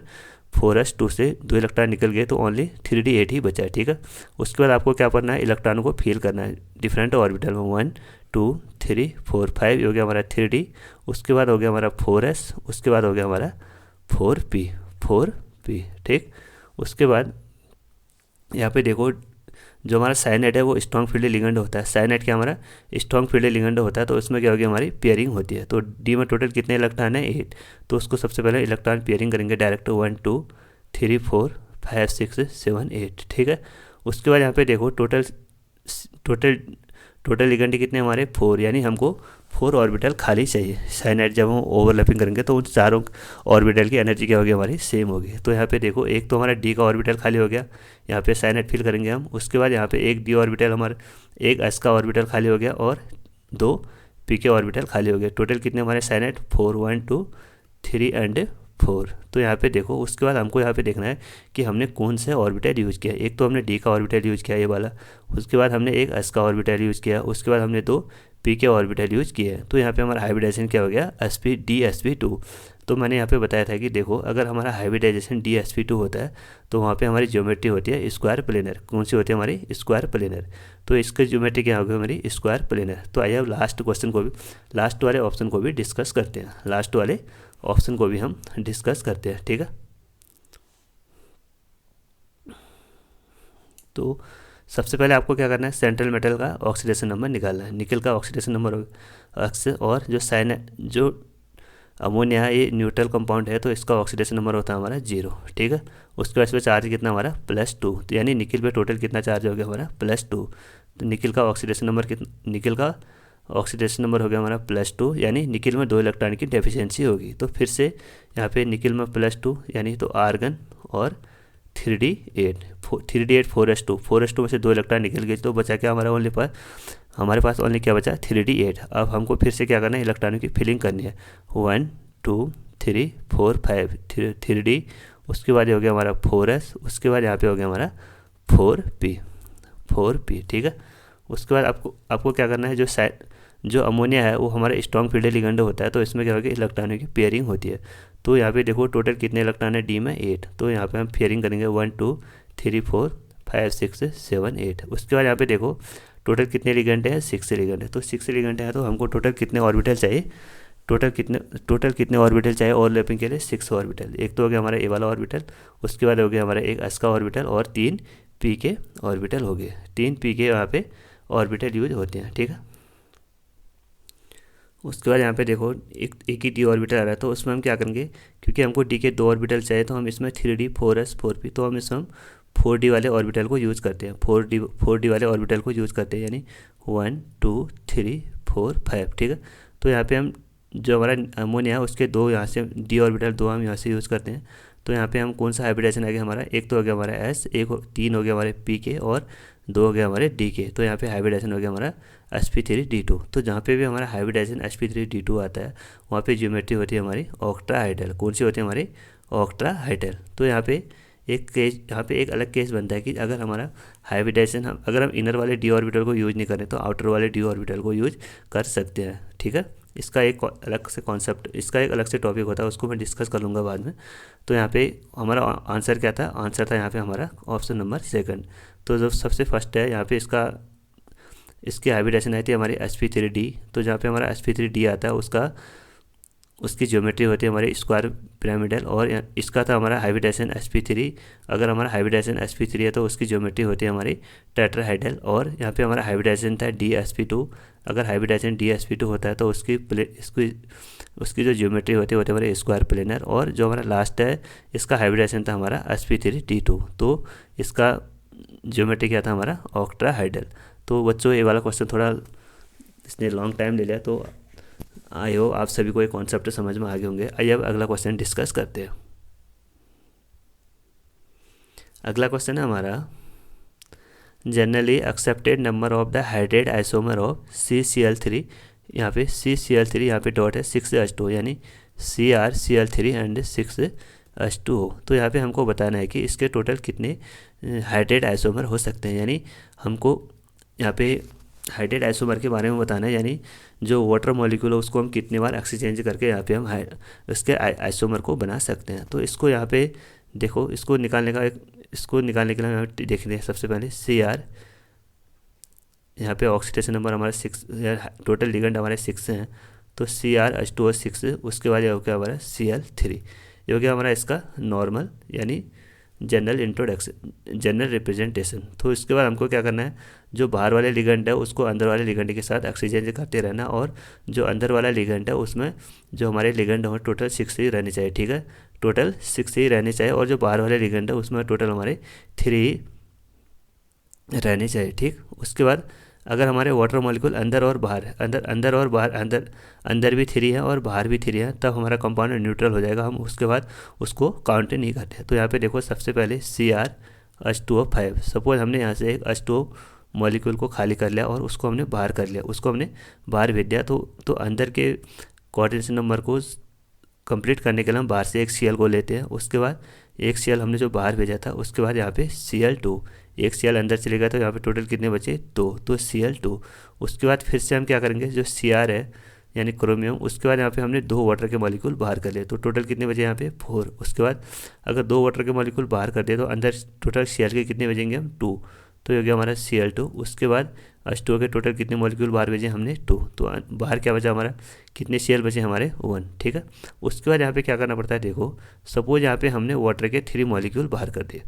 4s2 से 2 इलेक्ट्रॉन निकल गए तो ओनली 3D8 ही बचा है। ठीक है, उसके बाद आपको क्या करना है, इलेक्ट्रॉनों को फील करना है डिफरेंट ऑर्बिटल में 1 2 3 4 5, हो गया हमारा 3D। उसके बाद हो गया हमारा 4s, उसके बाद हो गया हमारा 4p। ठीक, उसके बाद यहाँ पे देखो जो हमारा साइनाइड है वो स्ट्रॉन्ग फील्ड लिगेंड होता है। साइनाइड क्या हमारा स्ट्रॉन्ग फील्ड लिगेंड होता है, तो उसमें क्या होगी हमारी पेयरिंग होती है। तो डी में टोटल कितने इलेक्ट्रॉन है 8, तो उसको सबसे पहले इलेक्ट्रॉन पेयरिंग करेंगे डायरेक्ट 1 2 3 4 5 6 7 8, ठीक है। उसके बाद यहाँ पे देखो टोटल टोटल टोटल लिगेंड कितने हमारे 4, यानी हमको 4 ऑर्बिटल खाली चाहिए। साइनाइड जब हम ओवरलैपिंग करेंगे तो उन चारों ऑर्बिटल की एनर्जी क्या होगी हमारी सेम होगी। तो यहाँ पे देखो एक तो हमारा डी का ऑर्बिटल खाली हो गया, यहाँ पे साइनाइड फिल करेंगे हम। उसके बाद यहाँ पे एक डी ऑर्बिटल हमारा, एक एस का ऑर्बिटल खाली हो गया और 2 पी के ऑर्बिटल खाली हो गए। टोटल कितने हमारे साइनाइड 4 1 2 3 एंड 4। तो यहाँ पे देखो उसके बाद हमको यहाँ पे देखना है कि हमने कौन से ऑर्बिटल यूज़ किया। एक तो हमने डी का ऑर्बिटल यूज़ किया ये वाला, उसके बाद हमने एक एस का ऑर्बिटल यूज़ किया, उसके बाद हमने 2 पी के ऑर्बिटल यूज़ किए। तो यहाँ पे हमारा हाइब्रिडाइजेशन क्या हो गया sp2। तो मैंने यहाँ पे बताया था कि देखो अगर हमारा हाइब्रिडाइजेशन dsp2 होता है तो वहाँ पे हमारी ज्योमेट्री होती है स्क्वायर प्लेनर। कौन सी होती है हमारी स्क्वायर प्लेनर। तो इसकी ज्योमेट्री क्या होगी हमारी स्क्वायर प्लेनर। तो आइए अब लास्ट क्वेश्चन को भी, लास्ट वाले ऑप्शन को भी डिस्कस करते हैं। लास्ट वाले ऑप्शन को भी हम डिस्कस करते हैं, ठीक है। तो सबसे पहले आपको क्या करना है, सेंट्रल मेटल का ऑक्सीडेशन नंबर निकालना है। निकल का ऑक्सीडेशन नंबर एक्स, और जो अमोनिया है ये न्यूट्रल कंपाउंड है तो इसका ऑक्सीडेशन नंबर होता है हमारा 0, ठीक है। उसके बाद इस पर चार्ज कितना हमारा +2, तो यानी निकल पे टोटल कितना चार्ज हो गया हमारा +2। तो निकल का ऑक्सीडेशन नंबर कितना, निकल का ऑक्सीडेशन नंबर हो गया हमारा +2, यानी निकल में 2 इलेक्ट्रॉन की डेफिशिएंसी होगी। तो फिर से यहाँ पे निकल में +2 यानी तो आर्गन और 3d8 4s2 में से 2 इलेक्ट्रॉन निकल गए, तो बचा क्या हमारे पास ओनली क्या बचा 3d8। अब हमको फिर से क्या करना है, इलेक्ट्रॉनों की फिलिंग करनी है 1 2 3 4 5 3d, उसके बाद हो गया हमारा 4s, उसके बाद यहाँ पे हो गया हमारा 4p, ठीक है। उसके बाद आपको क्या करना है, जो अमोनिया है वो हमारा स्ट्रॉन्ग फील्ड लिगेंड होता है, तो इसमें क्या होगी इलेक्ट्रॉनों की पेयरिंग होती है। तो यहाँ पे देखो टोटल कितने इलेक्ट्रॉन है डी में 8, तो यहाँ पे हम पेयरिंग करेंगे 1 2 3 4 5 6 7 8। उसके बाद यहाँ पे देखो टोटल कितने लिगेंड है 6 लिगेंड है, तो 6 लिगेंड है तो हमको टोटल कितने ऑर्बिटल चाहिए, टोटल कितने ऑर्बिटल चाहिए ओवरलैपिंग के लिए 6 ऑर्बिटल। एक तो हो गया हमारा ए वाला ऑर्बिटल, उसके बाद हो गया हमारा एक एस का ऑर्बिटल और 3 पी के ऑर्बिटल हो गए। 3 पी के यहाँ पे ऑर्बिटल यूज होते हैं, ठीक है। उसके बाद यहाँ पे देखो एक ही डी ऑर्बिटल आ रहा है, तो उसमें हम क्या करेंगे, क्योंकि हमको डी के 2 ऑर्बिटल चाहिए तो हम इसमें 3d 4s 4p, तो हम इसमें 4d वाले ऑर्बिटल को यूज़ करते हैं। 4d वाले ऑर्बिटल को यूज़ करते हैं, यानी 1 2 3 4 5, ठीक है। तो यहाँ पे हम जो हमारा अमोनिया है उसके 2 यहाँ से डी ऑर्बिटल 2 हम यहाँ से यूज़ करते हैं। तो यहाँ पे हम कौन सा हाइब्रिडाइजेशन आ गया हमारा, एक तो हो गया हमारा एस, 3 हो गया हमारे पी के और 2 हो गया हमारे डी के। तो यहाँ पे हाइब्रिडाइजेशन हो गया हमारा sp3d2। तो जहाँ पे भी हमारा हाइब्रिडाइजेशन sp3d2 आता है वहाँ पे ज्योमेट्री होती है हमारी ऑक्ट्राहाइड्रल। कौन सी होती है हमारी ऑक्ट्राहाइड्रल। तो यहाँ पे एक अलग केस बनता है कि अगर हमारा हाइब्रिडाइजेशन अगर हम इनर वाले डी ऑर्बिटल को यूज़ नहीं करें तो आउटर वाले डी ऑर्बिटल को यूज कर सकते हैं, ठीक है। इसका एक अलग से कॉन्सेप्ट, इसका एक अलग से टॉपिक होता है, उसको मैं डिस्कस कर लूँगा बाद में। तो यहाँ पे हमारा आंसर क्या था, आंसर था यहाँ पे हमारा ऑप्शन नंबर 2। तो जो सबसे फर्स्ट है यहाँ पे इसकी हाइब्रिडाइजेशन आई थी हमारी sp3d। तो जहाँ पे हमारा sp3d आता है उसकी ज्योमेट्री होती है हमारी स्क्वायर पिरामिडल, और इसका था हमारा हाइब्रिडाइजेशन sp3। अगर हमारा हाइब्रिडाइजेशन sp3 है तो उसकी ज्योमेट्री होती है हमारी टेट्राहाइड्रल, और यहाँ पे हमारा हाइब्रिडाइजेशन था dsp2। अगर हाइब्रिडाइजेशन dsp2 होता है तो उसकी जो ज्योमेट्री होती है हमारे स्क्वायर प्लेनर, और जो हमारा लास्ट है इसका हाइब्रिडाइजेशन था हमारा sp3d2। तो इसका ज्योमेट्री क्या था हमारा ऑक्ट्राहाइड्रल। तो बच्चों ये वाला क्वेश्चन थोड़ा इसने लॉन्ग टाइम ले लिया, तो आई होप आप सभी को ये कॉन्सेप्ट समझ में आ गए होंगे। आइए अब अगला क्वेश्चन डिस्कस करते हैं। अगला क्वेश्चन है हमारा, generally accepted number of the hydrate isomer of CCl3। यहाँ पे CCl3 यहाँ पे डॉट है 6H2, यानी CrCl3 एंड 6H2O। तो यहाँ पे हमको बताना है कि इसके टोटल कितने हाइड्रेट आइसोमर हो सकते हैं, यानी हमको यहाँ पे हाइड्रेट आइसोमर के बारे में बताना है, यानी जो वाटर मॉलिक्यूल है उसको हम कितने बार एक्सचेंज करके यहाँ पे हम इसके आइसोमर को बना सकते हैं। तो इसको यहाँ पे देखो, इसको निकालने के लिए हम देखते हैं सबसे पहले Cr, यहाँ पे ऑक्सीडेशन नंबर हमारा 6, टोटल लिगेंड हमारे 6 हैं, तो CrH2O6। उसके बाद ये हो गया हमारा Cl3, ये हो गया हमारा इसका नॉर्मल, यानी जनरल इंट्रोडक्शन, जनरल रिप्रेजेंटेशन। तो इसके बाद हमको क्या करना है, जो बाहर वाले लिगेंड है उसको अंदर वाले लिगेंड के साथ एक्सचेंज करते रहना, और जो अंदर वाला लिगेंड है उसमें जो हमारे लिगेंड हो टोटल 6 ही रहने चाहिए, ठीक है, टोटल 6 ही रहने चाहिए, और जो बाहर वाले लिगेंड है उसमें टोटल हमारे 3 रहने चाहिए, ठीक। उसके बाद अगर हमारे वाटर मॉलिक्यूल अंदर और बाहर है, अंदर और बाहर, अंदर भी 3 है और बाहर भी 3 है, तब हमारा कंपाउंड न्यूट्रल हो जाएगा, हम उसके बाद उसको काउंट नहीं करते। तो यहाँ पे देखो सबसे पहले CrH2O5, सपोज हमने यहाँ से एक H2O मॉलिक्यूल को खाली कर लिया और उसको हमने बाहर कर लिया, उसको हमने बाहर भेज दिया, तो अंदर के कोऑर्डिनेशन नंबर को कंप्लीट करने के लिए हम बाहर से एक Cl को लेते हैं, उसके बाद एक Cl हमने जो बाहर भेजा था, उसके बाद यहाँ पे Cl2, एक Cl अंदर चले गया, तो यहाँ पे टोटल कितने बचे 2, तो Cl2। उसके बाद फिर से हम क्या करेंगे, जो Cr है यानी क्रोमियम, उसके बाद यहाँ पे हमने 2 वाटर के मॉलिक्यूल बाहर कर लिए, तो टोटल कितने बचे यहाँ पे 4। उसके बाद अगर 2 वाटर के मॉलिक्यूल बाहर कर दिए तो अंदर टोटल Cl के कितने बचेंगे हम 2, तो ये हो गया हमारा Cl2। उसके बाद H2O के टोटल कितने मॉलिक्यूल बाहर भेजे हमने 2, तो बाहर क्या बचा हमारा, कितने Cl बचे हमारे 1, ठीक है। उसके बाद यहाँ पे क्या करना पड़ता है, देखो सपोज यहाँ पे हमने वाटर के 3 मॉलिक्यूल बाहर कर दिए,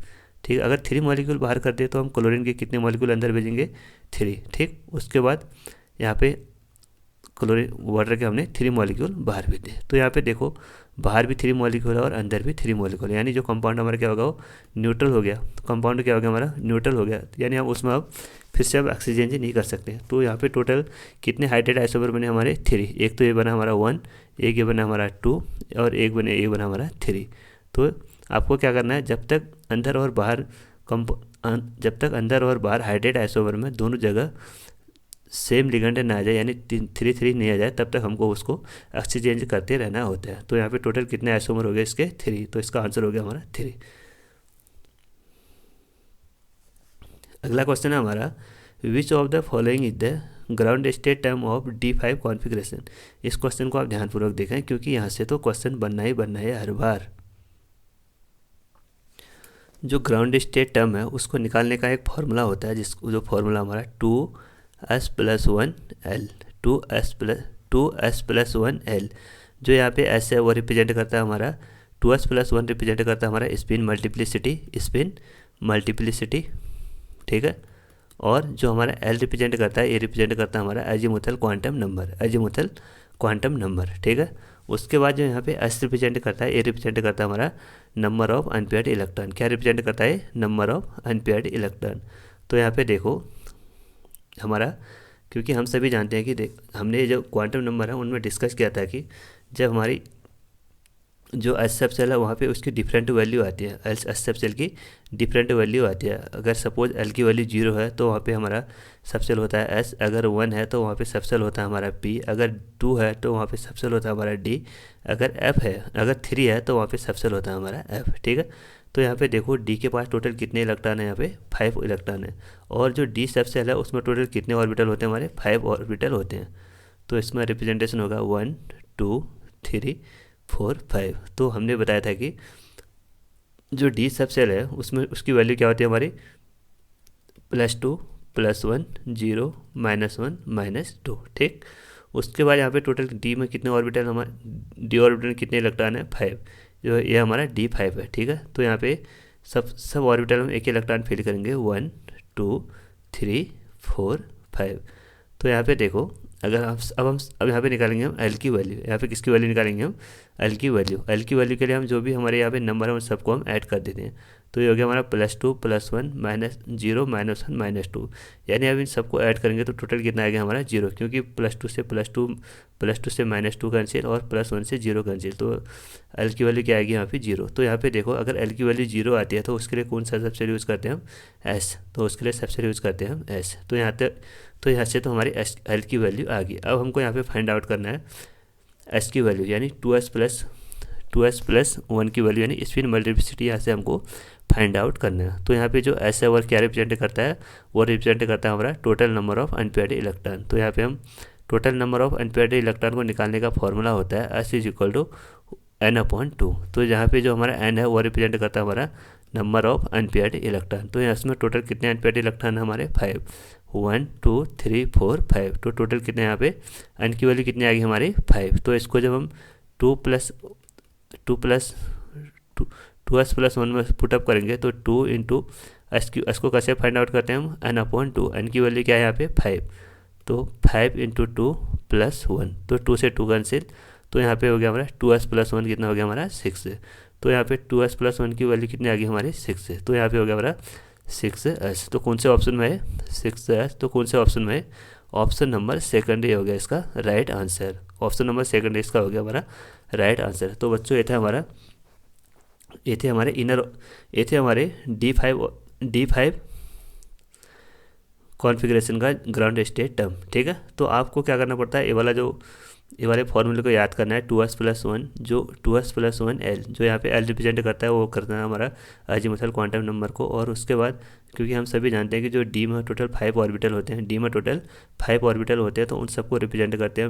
ठीक है, अगर 3 मॉलिक्यूल बाहर कर दिए तो हम क्लोरीन के कितने मॉलिक्यूल अंदर भेजेंगे 3, ठीक। उसके बाद यहाँ पे क्लोरीन वाटर के हमने 3 मॉलिक्यूल बाहर भेज दिए, तो यहाँ पे देखो बाहर भी 3 मॉलिक्यूल है और अंदर भी 3 मॉलिक्यूल, यानी जो कंपाउंड हमारा क्या होगा वो न्यूट्रल हो गया, कंपाउंड क्या हो गया हमारा न्यूट्रल हो गया, यानी हम उसमें अब फिर से अब एक्सचेंज नहीं कर सकते। तो यहाँ पे टोटल कितने हाइड्रेट आइसोमर बने हमारे 3, एक तो ये बना हमारा 1, एक ये बना हमारा 2 और एक बना हमारा 3। तो आपको क्या करना है, जब तक अंदर और बाहर हाइड्रेट आइसोमर में दोनों जगह सेम लिगेंड ना आ जाए, यानी 3 नहीं आ जाए, तब तक हमको उसको एक्सचेंज करते रहना होता है। तो यहाँ पे टोटल कितने आइसोमर हो गए इसके 3, तो इसका आंसर हो गया हमारा 3। अगला क्वेश्चन है हमारा, which of the following is the ground state term of D5 configuration. इस क्वेश्चन को आप ध्यानपूर्वक देखें, क्योंकि यहाँ से तो क्वेश्चन बनना है हर बार। जो ग्राउंड स्टेट टर्म है उसको निकालने का एक फॉर्मूला होता है, जो फॉर्मूला हमारा 2s+1l, 2s+1l, जो यहाँ पे s है वो रिप्रेजेंट करता है हमारा 2s+1 रिप्रेजेंट करता है हमारा स्पिन मल्टीप्लिसिटी, ठीक है। और जो हमारा l रिप्रेजेंट करता है, ये रिप्रेजेंट करता है हमारा अजीमुथल क्वांटम नंबर, ठीक है। उसके बाद जो यहाँ पे s रिप्रेजेंट करता है, ये रिप्रेजेंट करता है हमारा नंबर ऑफ अनपेयर्ड इलेक्ट्रॉन, क्या रिप्रेजेंट करता है, नंबर ऑफ अनपेयर्ड इलेक्ट्रॉन। तो यहाँ पे देखो हमारा, क्योंकि हम सभी जानते हैं कि हमने जो क्वांटम नंबर है उनमें डिस्कस किया था कि जब हमारी जो एस सब सेल है वहाँ पे उसकी डिफरेंट वैल्यू आती है, एस सब सेल की डिफरेंट वैल्यू आती है। अगर सपोज एल की वैल्यू 0 है तो वहाँ पे हमारा सब सेल होता है एस, अगर 1 है तो वहाँ पे सब सेल होता है हमारा पी, अगर 2 है तो वहाँ पे सब सेल होता है हमारा डी, अगर 3 है तो वहाँ पे सब सेल होता है हमारा एफ, ठीक है। तो यहाँ पे देखो डी के पास टोटल कितने इलेक्ट्रॉन है, यहाँ पे 5 इलेक्ट्रॉन है, और जो डी सब सेल है उसमें टोटल कितने ऑर्बिटल होते हैं, हमारे 5 ऑर्बिटल होते हैं। तो इसमें रिप्रेजेंटेशन होगा 1 2 3 4 5। तो हमने बताया था कि जो डी सब सेल है उसमें उसकी वैल्यू क्या होती है हमारी +2 +1 0 -1 -2, ठीक। उसके बाद यहाँ पे टोटल डी में कितने ऑर्बिटल, हमारे डी ऑर्बिटल में कितने इलेक्ट्रॉन है 5, जो ये हमारा D5 है, ठीक है। तो यहाँ पे सब ऑर्बिटल में एक इलेक्ट्रॉन फिल करेंगे 1 2 3 4 5। तो यहाँ पे देखो अगर हम यहाँ पे निकालेंगे हम एल की वैल्यू, यहाँ पे किसकी वैल्यू निकालेंगे हम एल की वैल्यू के लिए हम जो भी हमारे यहाँ पे नंबर है उन सबको हम ऐड कर देते हैं। तो ये हो गया हमारा +2 +1 -0 -1 -2, यानी अब इन सबको ऐड करेंगे तो टोटल कितना आ गया हमारा 0, क्योंकि +2 से -2 कैंसिल और +1 से 0 कैंसिल, तो एल की वैल्यू क्या आएगी यहाँ पे 0। तो यहाँ पे देखो अगर एल की वैल्यू 0 आती है तो उसके लिए कौन सा सबसे यूज़ करते हैं हम एस, तो उसके लिए सबसे यूज़ करते हैं हम एस। तो यहाँ से तो हमारी एल की वैल्यू आ गई। अब हमको यहाँ पे फाइंड आउट करना है एस की वैल्यू, यानी 2s+1 की वैल्यू, यानी स्पिन मल्टीप्लिसिटी यहाँ से हमको फाइंड आउट करना है। तो यहाँ पे जो एस है वो क्या रिप्रेजेंट करता है, वो रिप्रेजेंट करता है हमारा total number of unpaired electron. तो यहाँ पे हम total number of unpaired electron को निकालने का फॉर्मूला होता है S = n/2। तो यहाँ पे जो हमारा n है वो रिप्रेजेंट करता है हमारा नंबर ऑफ अनपेयर्ड इलेक्ट्रॉन। तो यहाँ इसमें टोटल कितने अनपेयर्ड इलेक्ट्रॉन है हमारे 5, 1 2 3 4 5। तो टोटल कितने यहाँ पे n की वैल्यू कितनी आ गई हमारी 5। तो इसको जब हम 2 + 2s+1 में पुटअप करेंगे तो 2 इंटू एस को कैसे फाइंड आउट करते हैं हम, n/2, n की वैल्यू क्या है यहाँ पे 5, तो 5 इंटू 2 + 1, तो 2 से 2 कैंसिल, तो यहाँ पे हो गया हमारा 2s+1 कितना हो गया हमारा 6, तो यहाँ पे 2s+1 की वैल्यू कितनी आ गई हमारी 6, तो यहाँ पे हो गया हमारा 6s। तो कौन से ऑप्शन में है 6s, तो कौन से ऑप्शन में है, ऑप्शन नंबर सेकंड हो गया इसका right answer, option number second इसका हो गया हमारा राइट आंसर। तो बच्चों ये थे हमारे हमारे D5 कॉन्फ़िगरेशन का ग्राउंड स्टेट टर्म, ठीक है। तो आपको क्या करना पड़ता है, ये वाले फॉर्मूले को याद करना है, 2s+1 जो 2s+1 L जो यहाँ पे L रिप्रेजेंट करता है वो करना है हमारा अजीमुथल क्वांटम नंबर को। और उसके बाद क्योंकि हम सभी जानते हैं कि जो डी में टोटल 5 ऑर्बिटल होते हैं, तो उन सबको रिप्रेजेंट करते हैं,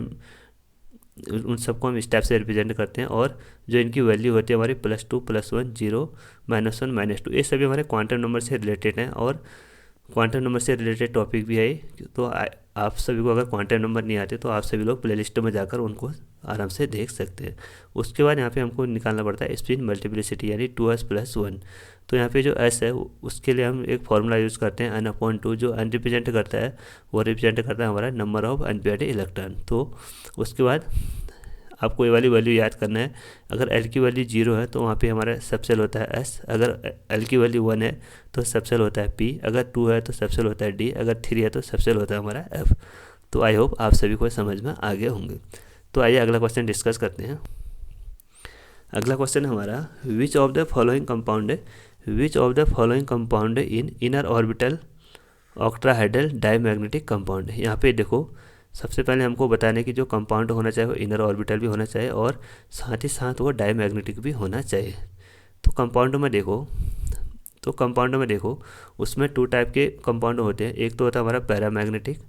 उन सबको हम स्टेप से रिप्रेजेंट करते हैं। और जो इनकी वैल्यू होती है हमारी +2 +1 0 -1 -2, ये सभी हमारे क्वांटम नंबर से रिलेटेड हैं और क्वांटम नंबर से रिलेटेड टॉपिक भी है। तो आप सभी को अगर क्वांटम नंबर नहीं आते तो आप सभी लोग प्लेलिस्ट में जाकर उनको आराम से देख सकते हैं। उसके बाद यहाँ पे हमको निकालना पड़ता है स्पिन मल्टीप्लिसिटी यानी 2s+1। तो यहाँ पे जो s है उसके लिए हम एक फार्मूला यूज़ करते हैं n/2, जो n रिप्रेजेंट करता है वो रिप्रेजेंट करता है हमारा नंबर ऑफ अनपेयर्ड इलेक्ट्रॉन। तो उसके बाद आपको ये वाली वैल्यू याद करना है, अगर L की वैल्यू 0 है तो वहाँ पे हमारा सबसेल होता है S, अगर L की वैल्यू 1 है तो सबसेल होता है P, अगर 2 है तो सबसेल होता है D, अगर 3 है तो सबसेल होता है हमारा F। तो आई होप आप सभी को समझ में आ गए होंगे। तो आइए अगला क्वेश्चन डिस्कस करते हैं। अगला क्वेश्चन हमारा which of the following compound in inner orbital octahedral diamagnetic compound. यहाँ पे देखो सबसे पहले हमको बताने कि जो कंपाउंड होना चाहिए वो इनर ऑर्बिटल भी होना चाहिए और साथ ही साथ वो डायमैग्नेटिक भी होना चाहिए। तो कंपाउंड में देखो उसमें 2 टाइप के कंपाउंड होते हैं, एक तो होता है हमारा पैरामैग्नेटिक,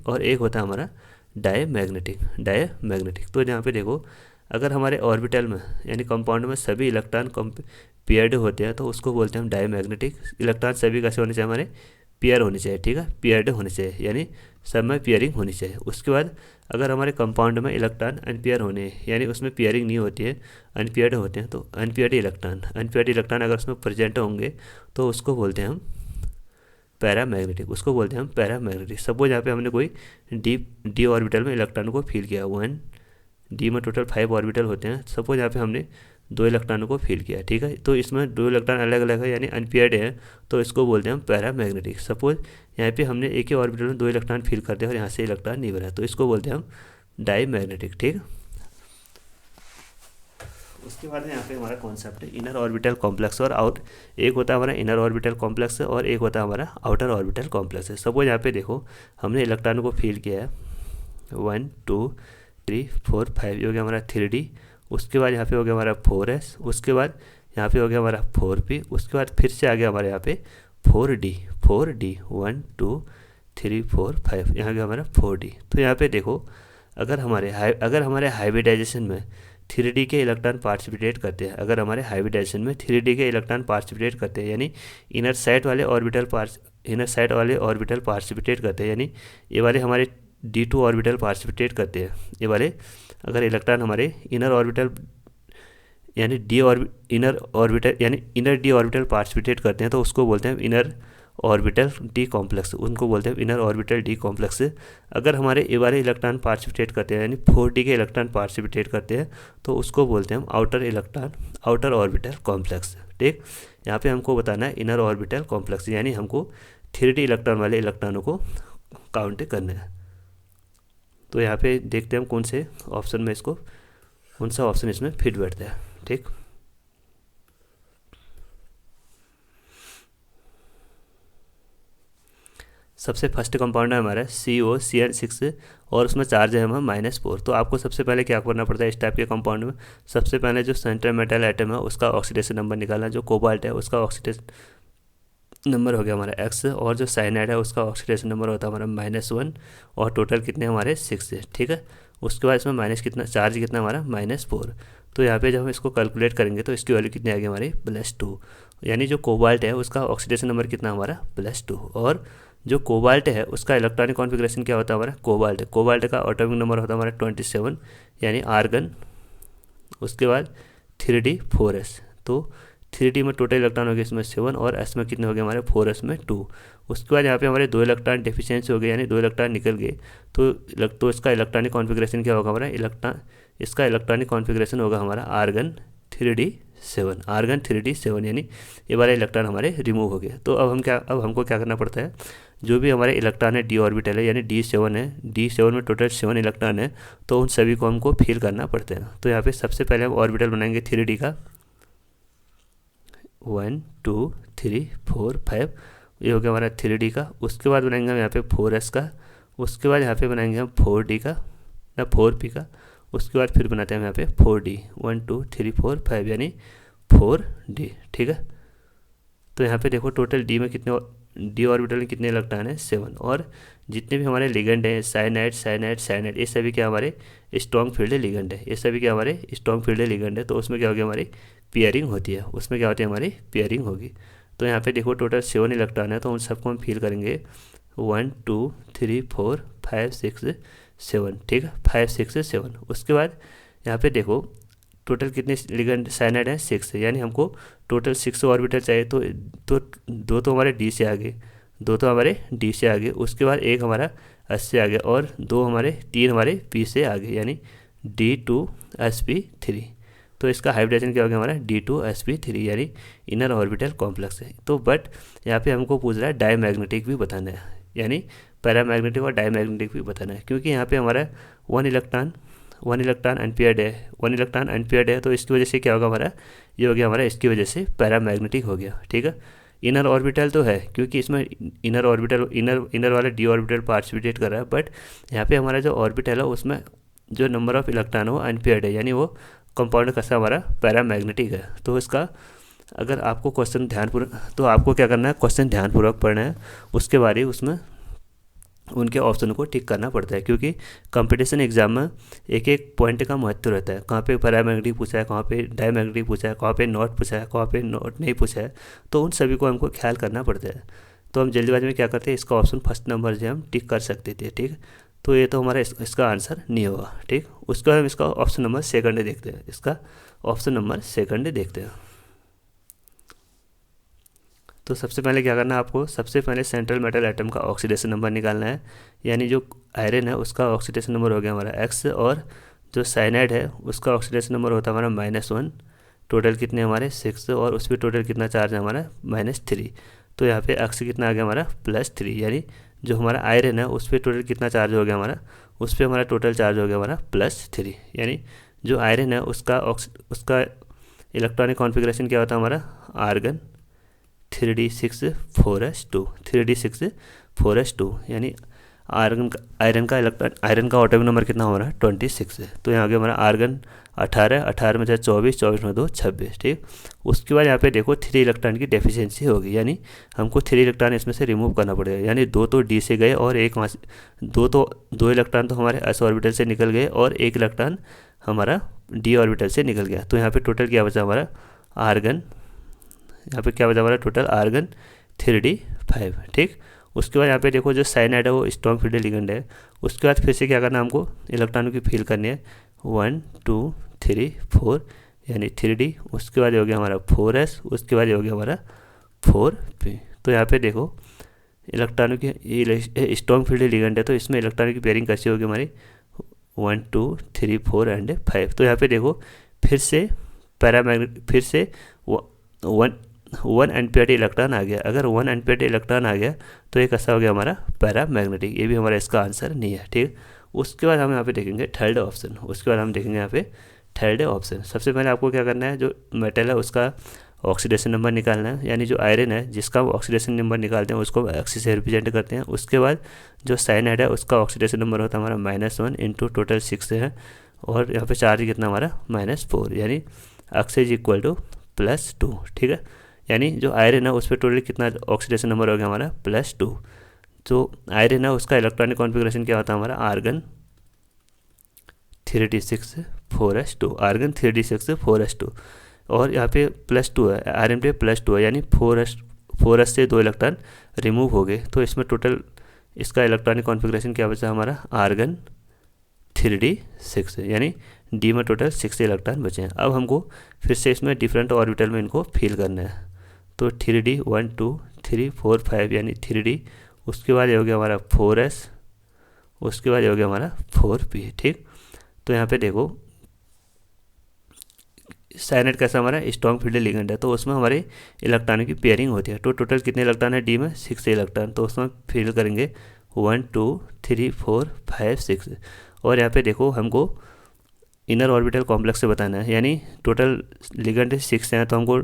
और एक होता है हमारा डायमैग्नेटिक। तो यहाँ पे देखो अगर हमारे ऑर्बिटल में यानी कंपाउंड में सभी इलेक्ट्रॉन पेयर्ड होते हैं तो उसको बोलते हैं हम डायमैग्नेटिक। इलेक्ट्रॉन सभी कैसे होने चाहिए हमारे पेयर होनी चाहिए, ठीक है, पेयर्ड होने चाहिए यानी सब में पेयरिंग होनी चाहिए। उसके बाद अगर हमारे कंपाउंड में इलेक्ट्रॉन अनपेयर होने यानी उसमें पेयरिंग नहीं होती है, अनपेयर्ड होते हैं, तो अनपेयर्ड इलेक्ट्रॉन अगर उसमें प्रेजेंट होंगे तो उसको बोलते हैं हम पैरामैग्नेटिक। सपोज यहाँ पे हमने कोई डी ऑर्बिटल में इलेक्ट्रॉन को फील किया, 1 डी में टोटल 5 ऑर्बिटल होते हैं, सपोज यहाँ पे हमने 2 इलेक्ट्रॉनों को फील किया, ठीक है। तो इसमें 2 इलेक्ट्रॉन अलग अलग है यानी अनपेयर्ड है, तो इसको बोलते हैं हम पैरामैग्नेटिक। सपोज यहाँ पे हमने एक ही ऑर्बिटल में 2 इलेक्ट्रॉन फील कर दिया और यहाँ से इलेक्ट्रॉन नहीं बना, तो इसको बोलते हैं हम डायमैग्नेटिक, ठीक। उसके बाद यहाँ पे हमारा कॉन्सेप्ट है इनर ऑर्बिटल कॉम्प्लेक्स और एक होता है हमारा इनर ऑर्बिटल कॉम्प्लेक्स और एक होता है हमारा आउटर ऑर्बिटल कॉम्प्लेक्स है। सपोज यहाँ पे देखो हमने इलेक्ट्रॉनों को फील किया है 1 2 3 4 5, ये हो गया हमारा 3D। उसके बाद यहाँ पे हो गया हमारा 4s, उसके बाद यहाँ पे हो गया हमारा 4p, उसके बाद फिर से आ गया हमारे यहाँ पे 4D 1 2 3 4 5, यहाँ गया हमारा 4D। तो यहाँ पे देखो अगर हमारे हाइब्रिडाइजेशन में 3D के इलेक्ट्रॉन पार्टिसिपेट करते हैं, यानी इनर साइड वाले ऑर्बिटल पार्टिसिपेट करते हैं, यानी ये वाले हमारे D2 ऑर्बिटल पार्टिसिपेट करते हैं, ये वाले अगर इलेक्ट्रॉन हमारे इनर डी ऑर्बिटल पार्टिसिपेट करते हैं तो उसको बोलते हैं इनर ऑर्बिटल डी कॉम्प्लेक्स, अगर हमारे ये वाले इलेक्ट्रॉन पार्टिसिपेट करते हैं यानी 4D के इलेक्ट्रॉन पार्टिसिपेट करते हैं तो उसको बोलते हैं हम आउटर ऑर्बिटल कॉम्प्लेक्स, ठीक। यहाँ पे हमको बताना है इनर ऑर्बिटल कॉम्प्लेक्स, यानी हमको 3D इलेक्ट्रॉन वाले इलेक्ट्रॉनों को काउंट करना है। तो यहाँ पे देखते हैं हम कौन सा ऑप्शन इसमें फिट बैठता है, ठीक। सबसे फर्स्ट कंपाउंड है हमारा COCl6 और उसमें चार्ज है हमारा -4। तो आपको सबसे पहले क्या करना पड़ता है इस टाइप के कंपाउंड में, सबसे पहले जो सेंट्रल मेटल एटम है उसका ऑक्सीडेशन नंबर निकालना, जो कोबाल्ट है उसका ऑक्सीडेशन नंबर हो गया हमारा X और जो साइनाइड है उसका ऑक्सीडेशन नंबर होता है हमारा -1 और टोटल कितने हमारे 6 है, ठीक है। उसके बाद इसमें चार्ज कितना हमारा -4। तो यहाँ पे जब हम इसको कैलकुलेट करेंगे तो इसकी वैल्यू कितनी आ गई हमारी +2, यानी जो कोबाल्ट है उसका ऑक्सीडेशन नंबर कितना हमारा +2 और जो कोबाल्ट है उसका इलेक्ट्रॉनिक कॉन्फ़िगरेशन क्या होता है हमारा कोबाल्ट का एटॉमिक नंबर होता है हमारा 27 यानी आर्गन। उसके बाद 3d4s। तो 3d में टोटल इलेक्ट्रॉन हो गए इसमें 7 और s में कितने हो गए हमारे 4s में 2। उसके बाद यहाँ पे हमारे 2 इलेक्ट्रॉन डेफिशिएंसी हो गए, यानी 2 इलेक्ट्रॉन निकल गए। तो इसका इलेक्ट्रॉनिक कॉन्फ़िगरेशन क्या होगा हमारा इसका इलेक्ट्रॉनिक कॉन्फ़िगरेशन होगा हमारा आर्गन 3d7, यानी ये वाला इलेक्ट्रॉन हमारे रिमूव हो गया। तो अब हमको क्या करना पड़ता है, जो भी हमारे इलेक्ट्रॉन है डी ऑर्बिटल है, यानी D7 है, D7 में टोटल 7 इलेक्ट्रॉन है, तो उन सभी को हमको फिल करना पड़ता है। तो यहाँ पे सबसे पहले हम ऑर्बिटल बनाएंगे 3d का, 1 2 3 4 5, ये हो गया हमारा 3d का। उसके बाद बनाएंगे हम यहाँ पे 4s का, उसके बाद यहाँ पे बनाएंगे हम 4d का ना 4p का, उसके बाद फिर बनाते हैं हम यहाँ पे 4d, 1 2 3 4 5 यानी 4d। ठीक है, तो यहाँ पे देखो टोटल डी ऑर्बिटल में कितने इलेक्ट्रॉन है 7, और जितने भी हमारे लिगेंड हैं साइनाइड ये सभी क्या हमारे स्ट्रॉन्ग फील्ड लिगेंड है, ये सभी क्या हमारे स्ट्रॉन्ग फील्ड लिगेंड है। तो उसमें क्या होगी हमारी पेयरिंग होती है, उसमें क्या होती है हमारी पेयरिंग होगी। तो यहाँ पे देखो टोटल 7 इलेक्ट्रॉन है, तो उन सबको हम फिल करेंगे 1 2 3 4 5 6 7। ठीक है, 5 6 7। उसके बाद यहाँ पे देखो टोटल कितने लिगेंड साइनाइड है 6 है, यानी हमको टोटल 6 ऑर्बिटल चाहिए। तो दो तो हमारे डी से आ गए, उसके बाद एक हमारा एस से आ गया, और 3 हमारे पी से आ गए, यानी D2sp3। तो इसका हाइब्रिडेशन क्या हो गया हमारा D2sp3, यानी इनर ऑर्बिटल कॉम्प्लेक्स है। तो बट यहाँ पे हमको पूछ रहा है डायमैग्नेटिक भी बताना है, यानी पैरामैग्नेटिक और डायमैग्नेटिक भी बताना है, क्योंकि यहाँ पे हमारा वन इलेक्ट्रॉन अनपेयर्ड है, तो इसकी वजह से क्या होगा हमारा, ये हो गया हमारा, इसकी वजह से पैरामैग्नेटिक हो गया। ठीक है, इनर ऑर्बिटल तो है, क्योंकि इसमें इनर वाला डी ऑर्बिटल पार्टिसिपेट कर रहा है, बट यहाँ पे हमारा जो ऑर्बिटल है उसमें जो नंबर ऑफ इलेक्ट्रॉन है वो अनपेयर्ड है, यानी वो कंपाउंड कैसा हमारा पैरामैग्नेटिक है। तो इसका अगर आपको क्वेश्चन तो आपको क्या करना है, क्वेश्चन ध्यानपूर्वक पढ़ना है, उसके बाद ही उसमें उनके ऑप्शन को टिक करना पड़ता है, क्योंकि कंपटीशन एग्जाम में एक एक पॉइंट का महत्व रहता है। कहाँ पे पैरामैग्नेटिक पूछा है, कहाँ पे डायमैग्नेटिक पूछा है, कहाँ पे नॉट पूछा है, कहाँ पे नॉट नहीं पूछा है, तो उन सभी को हमको ख्याल करना पड़ता है। तो हम जल्दीबाजी में क्या करते हैं, इसका ऑप्शन फर्स्ट नंबर से हम टिक कर सकते थे। ठीक, तो ये तो हमारा इसका आंसर नहीं होगा। ठीक, उसके बाद हम इसका ऑप्शन नंबर सेकंड देखते हैं, तो सबसे पहले क्या करना है आपको, सबसे पहले सेंट्रल मेटल एटम का ऑक्सीडेशन नंबर निकालना है, यानी जो आयरन है उसका ऑक्सीडेशन नंबर हो गया हमारा x, और जो साइनाइड है उसका ऑक्सीडेशन नंबर होता है हमारा -1। टोटल कितने हमारे 6, और उस पर टोटल कितना चार्ज है हमारा -3। तो यहाँ पे x कितना आ गया हमारा +3, यानी जो हमारा आयरन है उस पर टोटल कितना चार्ज हो गया हमारा, उस पर हमारा टोटल चार्ज हो गया हमारा +3, यानी जो आयरन है उसका इलेक्ट्रॉनिक कॉन्फ़िगरेशन क्या होता है हमारा आर्गन 3d6 4s2, यानी आयरन का ऑटोमिक नंबर कितना हमारा 26 है। तो यहाँ आ गया हमारा आर्गन 18 में 24 में 2 26। ठीक, उसके बाद यहाँ पे देखो 3 इलेक्ट्रॉन की डेफिशिएंसी होगी, यानी हमको 3 इलेक्ट्रॉन इसमें से रिमूव करना पड़ेगा, यानी 2 तो डी से गए और एक वहाँ से 2 इलेक्ट्रॉन तो हमारे एस ऑर्बिटल से निकल गए, और एक इलेक्ट्रॉन हमारा डी ऑर्बिटल से निकल गया। तो यहाँ पे टोटल क्या बचा हमारा टोटल आर्गन 3d5। ठीक, उसके बाद यहाँ पे देखो जो साइनाइड है वो स्ट्रॉन्ग फील्ड लिगेंड है। उसके बाद फिर से क्या करना है हमको, इलेक्ट्रॉनों की फिल करनी है 1 2 3 4, यानी 3d। उसके बाद हो गया हमारा 4s, उसके बाद हो गया हमारा 4p। तो यहाँ पे देखो इलेक्ट्रॉनों की स्ट्रॉन्ग फील्ड लिगेंड है, तो इसमें इलेक्ट्रॉनों की पेयरिंग कैसी होगी हमारी 1 2 3 4 एंड 5। तो यहाँ पे देखो फिर से वन अनपेयर्ड इलेक्ट्रॉन आ गया। अगर 1 अनपेयर्ड इलेक्ट्रॉन आ गया तो ये कैसा हो गया हमारा पैरामैग्नेटिक, ये भी हमारा इसका आंसर नहीं है। ठीक, उसके बाद हम यहाँ पे देखेंगे थर्ड ऑप्शन। सबसे पहले आपको क्या करना है, जो मेटल है उसका ऑक्सीडेशन नंबर निकालना है, यानी जो आयरन है जिसका ऑक्सीडेशन नंबर निकालते हैं उसको एक्सिस से रिप्रेजेंट करते हैं। उसके बाद जो साइनाइड है उसका ऑक्सीडेशन नंबर होता है हमारा -1 इंटू टोटल 6 है, और यहाँ पे चार्ज कितना हमारा -4, यानी x इज इक्वल टू +2। ठीक है, यानी जो आयरन है उस पर टोटल कितना ऑक्सीडेशन नंबर हो गया हमारा +2। जो आयरन है उसका इलेक्ट्रॉनिक कॉन्फ़िगरेशन क्या होता है हमारा आर्गन 3d6 4s2, और यहाँ पे +2 है, आयरन पे +2 है, यानी 4s से 2 इलेक्ट्रॉन रिमूव हो गए। तो इसमें टोटल इसका इलेक्ट्रॉनिक कॉन्फ़िगरेशन क्या बचा हमारा आर्गन 3d6, यानी डी में टोटल 6 इलेक्ट्रॉन बचे हैं। अब हमको फिर से इसमें डिफरेंट ऑर्बिटल में इनको फिल करना है। तो 3D 1 2 3 4 5 यानी 3D, उसके बाद ये हो गया हमारा 4s, उसके बाद ये हो गया हमारा 4p। ठीक, तो यहाँ पे देखो साइनेट कैसा हमारा स्ट्रॉन्ग फील्ड लिगेंड है, तो उसमें हमारे इलेक्ट्रॉनों की पेयरिंग होती है। तो टोटल कितने इलेक्ट्रॉन है डी में? 6 इलेक्ट्रॉन। तो उसमें फिल करेंगे 1 2 3 4 5 6। और यहाँ पे देखो हमको इनर ऑर्बिटल कॉम्प्लेक्स से बताना है, यानी टोटल लिगेंड 6 हैं, तो हमको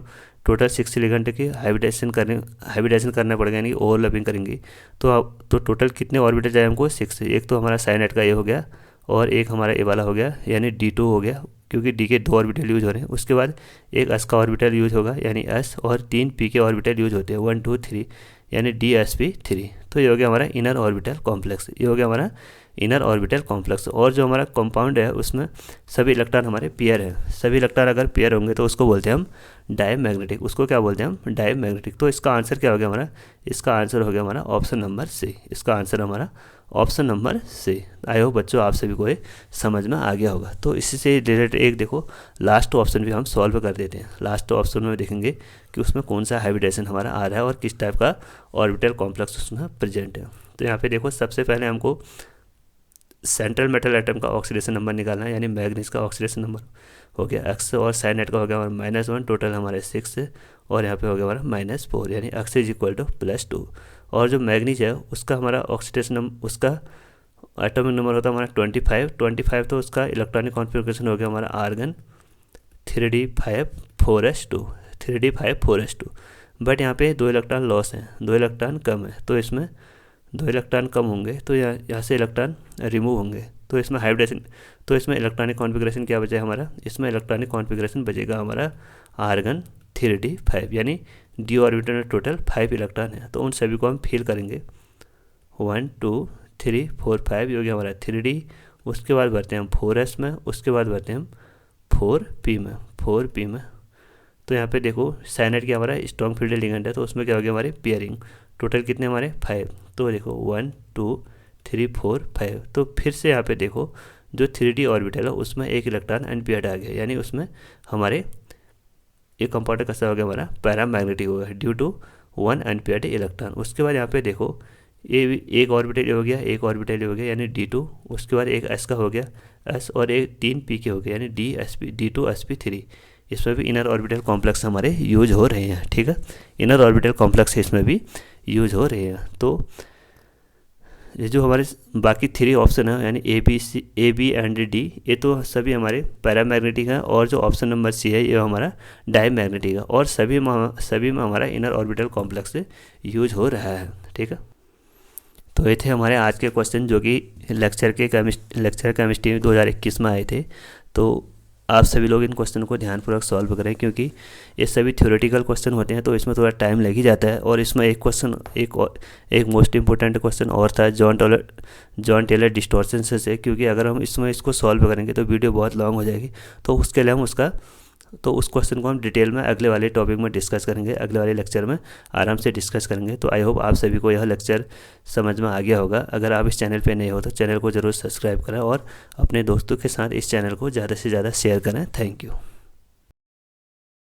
टोटल 6 लिगेंड की हाइब्रिडाइजेशन करना पड़ेगा, यानी ओवरलैपिंग करेंगे। तो टोटल कितने ऑर्बिटल चाहिए हमको? 6। एक तो हमारा साइनेट का ये हो गया और एक हमारा ए वाला हो गया, यानी D2 हो गया, क्योंकि डी के 2 ऑर्बिटल यूज हो रहे हैं। उसके बाद एक एस का ऑर्बिटल यूज होगा, यानी एस, और 3 पी के ऑर्बिटल यूज होते हैं 1 2 3, यानी DsP3। तो ये हो गया हमारा इनर ऑर्बिटल कॉम्प्लेक्स, ये हो गया हमारा इनर ऑर्बिटल कॉम्प्लेक्स। और जो हमारा कंपाउंड है उसमें सभी इलेक्ट्रॉन हमारे पेयर हैं। सभी इलेक्ट्रॉन अगर पेयर होंगे तो उसको बोलते हैं हम डायमैग्नेटिक। उसको क्या बोलते हैं हम? डायमैग्नेटिक। तो इसका आंसर क्या हो गया हमारा? इसका आंसर हो गया हमारा ऑप्शन नंबर सी। इसका आंसर हमारा option number C. I hope बच्चों आप सभी को ये समझ में आ गया होगा। तो इसी से रिलेटेड एक देखो लास्ट ऑप्शन भी हम सॉल्व कर देते हैं। लास्ट ऑप्शन में देखेंगे कि उसमें कौन सा हाइब्रिडेशन हमारा आ रहा है और किस टाइप का ऑर्बिटल कॉम्प्लेक्स उसमें प्रेजेंट है। तो यहाँ पे देखो सबसे पहले हमको सेंट्रल मेटल एटम का ऑक्सीडेशन नंबर निकालना है, यानी मैग्नीज का ऑक्सीडेशन नंबर हो गया x, और साइनेट का हो गया हमारा -1, टोटल हमारे 6 है, और यहाँ पे हो गया हमारा -4, यानी x इज इक्वल टू +2। और जो मैग्नीज है उसका हमारा ऑक्सीडेशन नंबर, उसका एटॉमिक नंबर होता है हमारा 25, तो उसका इलेक्ट्रॉनिक कॉन्फ़िगरेशन हो गया हमारा आर्गन 3d5 4s2। बट यहाँ पे 2 इलेक्ट्रॉन लॉस हैं, 2 इलेक्ट्रॉन कम है, तो इसमें 2 इलेक्ट्रॉन कम होंगे, तो यहाँ से इलेक्ट्रॉन रिमूव होंगे, तो इसमें हाइब्रिडेशन, तो इसमें इलेक्ट्रॉनिक कॉन्फ़िगरेशन क्या बचा हमारा? इसमें इलेक्ट्रॉनिक कॉन्फ़िगरेशन बचेगा हमारा आर्गन 3d5, यानी डी ऑर्बिटल में टोटल 5 इलेक्ट्रॉन है। तो उन सभी को हम फिल करेंगे 1 2 3 4 5, ये हो गया हमारा 3d। उसके बाद भरते हैं हम 4s में, उसके बाद भरते हैं हम 4p में। तो यहाँ पे देखो साइनेट क्या हमारा स्ट्रॉन्ग फील्ड लिगेंड है, तो उसमें क्या हो गया हमारे पेयरिंग। टोटल कितने हमारे? 5। तो देखो 1 2 3 4 5। तो फिर से यहाँ पे देखो जो 3d ऑर्बिटल है उसमें एक इलेक्ट्रॉन अनपेयर्ड आ गया, यानी उसमें हमारे एक कंपाउंड कैसा हो गया हमारा? पैरामैग्नेटिक हो गया ड्यू टू 1 अनपेयर्ड इलेक्ट्रॉन। उसके बाद यहाँ पे देखो एक ऑर्बिटल हो गया, एक ऑर्बिटल हो गया, यानी D2। उसके बाद एक s का हो गया s, और एक 3 p के हो गया, यानी D2sp3। इसमें भी इनर ऑर्बिटल कॉम्प्लेक्स हमारे यूज हो रहे हैं। ठीक है, इनर ऑर्बिटल कॉम्प्लेक्स इसमें भी यूज हो रहे हैं। तो ये जो हमारे बाकी 3 ऑप्शन है, यानी A B एंड D, ये तो सभी हमारे पैरामैग्नेटिक हैं, और जो ऑप्शन नंबर C है ये हमारा डायमैग्नेटिक है, और सभी में हमारा इनर ऑर्बिटल कॉम्प्लेक्स यूज हो रहा है। ठीक है, तो ये थे हमारे आज के क्वेश्चन जो कि लेक्चर केमिस्ट्री 2021 में आए थे। तो आप सभी लोग इन क्वेश्चन को ध्यानपूर्वक सॉल्व करें, क्योंकि ये सभी थ्योरेटिकल क्वेश्चन होते हैं, तो इसमें थोड़ा टाइम लग ही जाता है। और इसमें एक मोस्ट इंपॉर्टेंट क्वेश्चन और था जॉन टेलर डिस्टॉर्शन से, क्योंकि अगर हम इसको सॉल्व करेंगे तो वीडियो बहुत लॉन्ग हो जाएगी। तो उसके लिए हम उस क्वेश्चन को हम डिटेल में अगले वाले टॉपिक में डिस्कस करेंगे, अगले वाले लेक्चर में आराम से डिस्कस करेंगे। तो आई होप आप सभी को यह लेक्चर समझ में आ गया होगा। अगर आप इस चैनल पे नए हो तो चैनल को ज़रूर सब्सक्राइब करें और अपने दोस्तों के साथ इस चैनल को ज़्यादा से ज़्यादा शेयर करें। Thank you.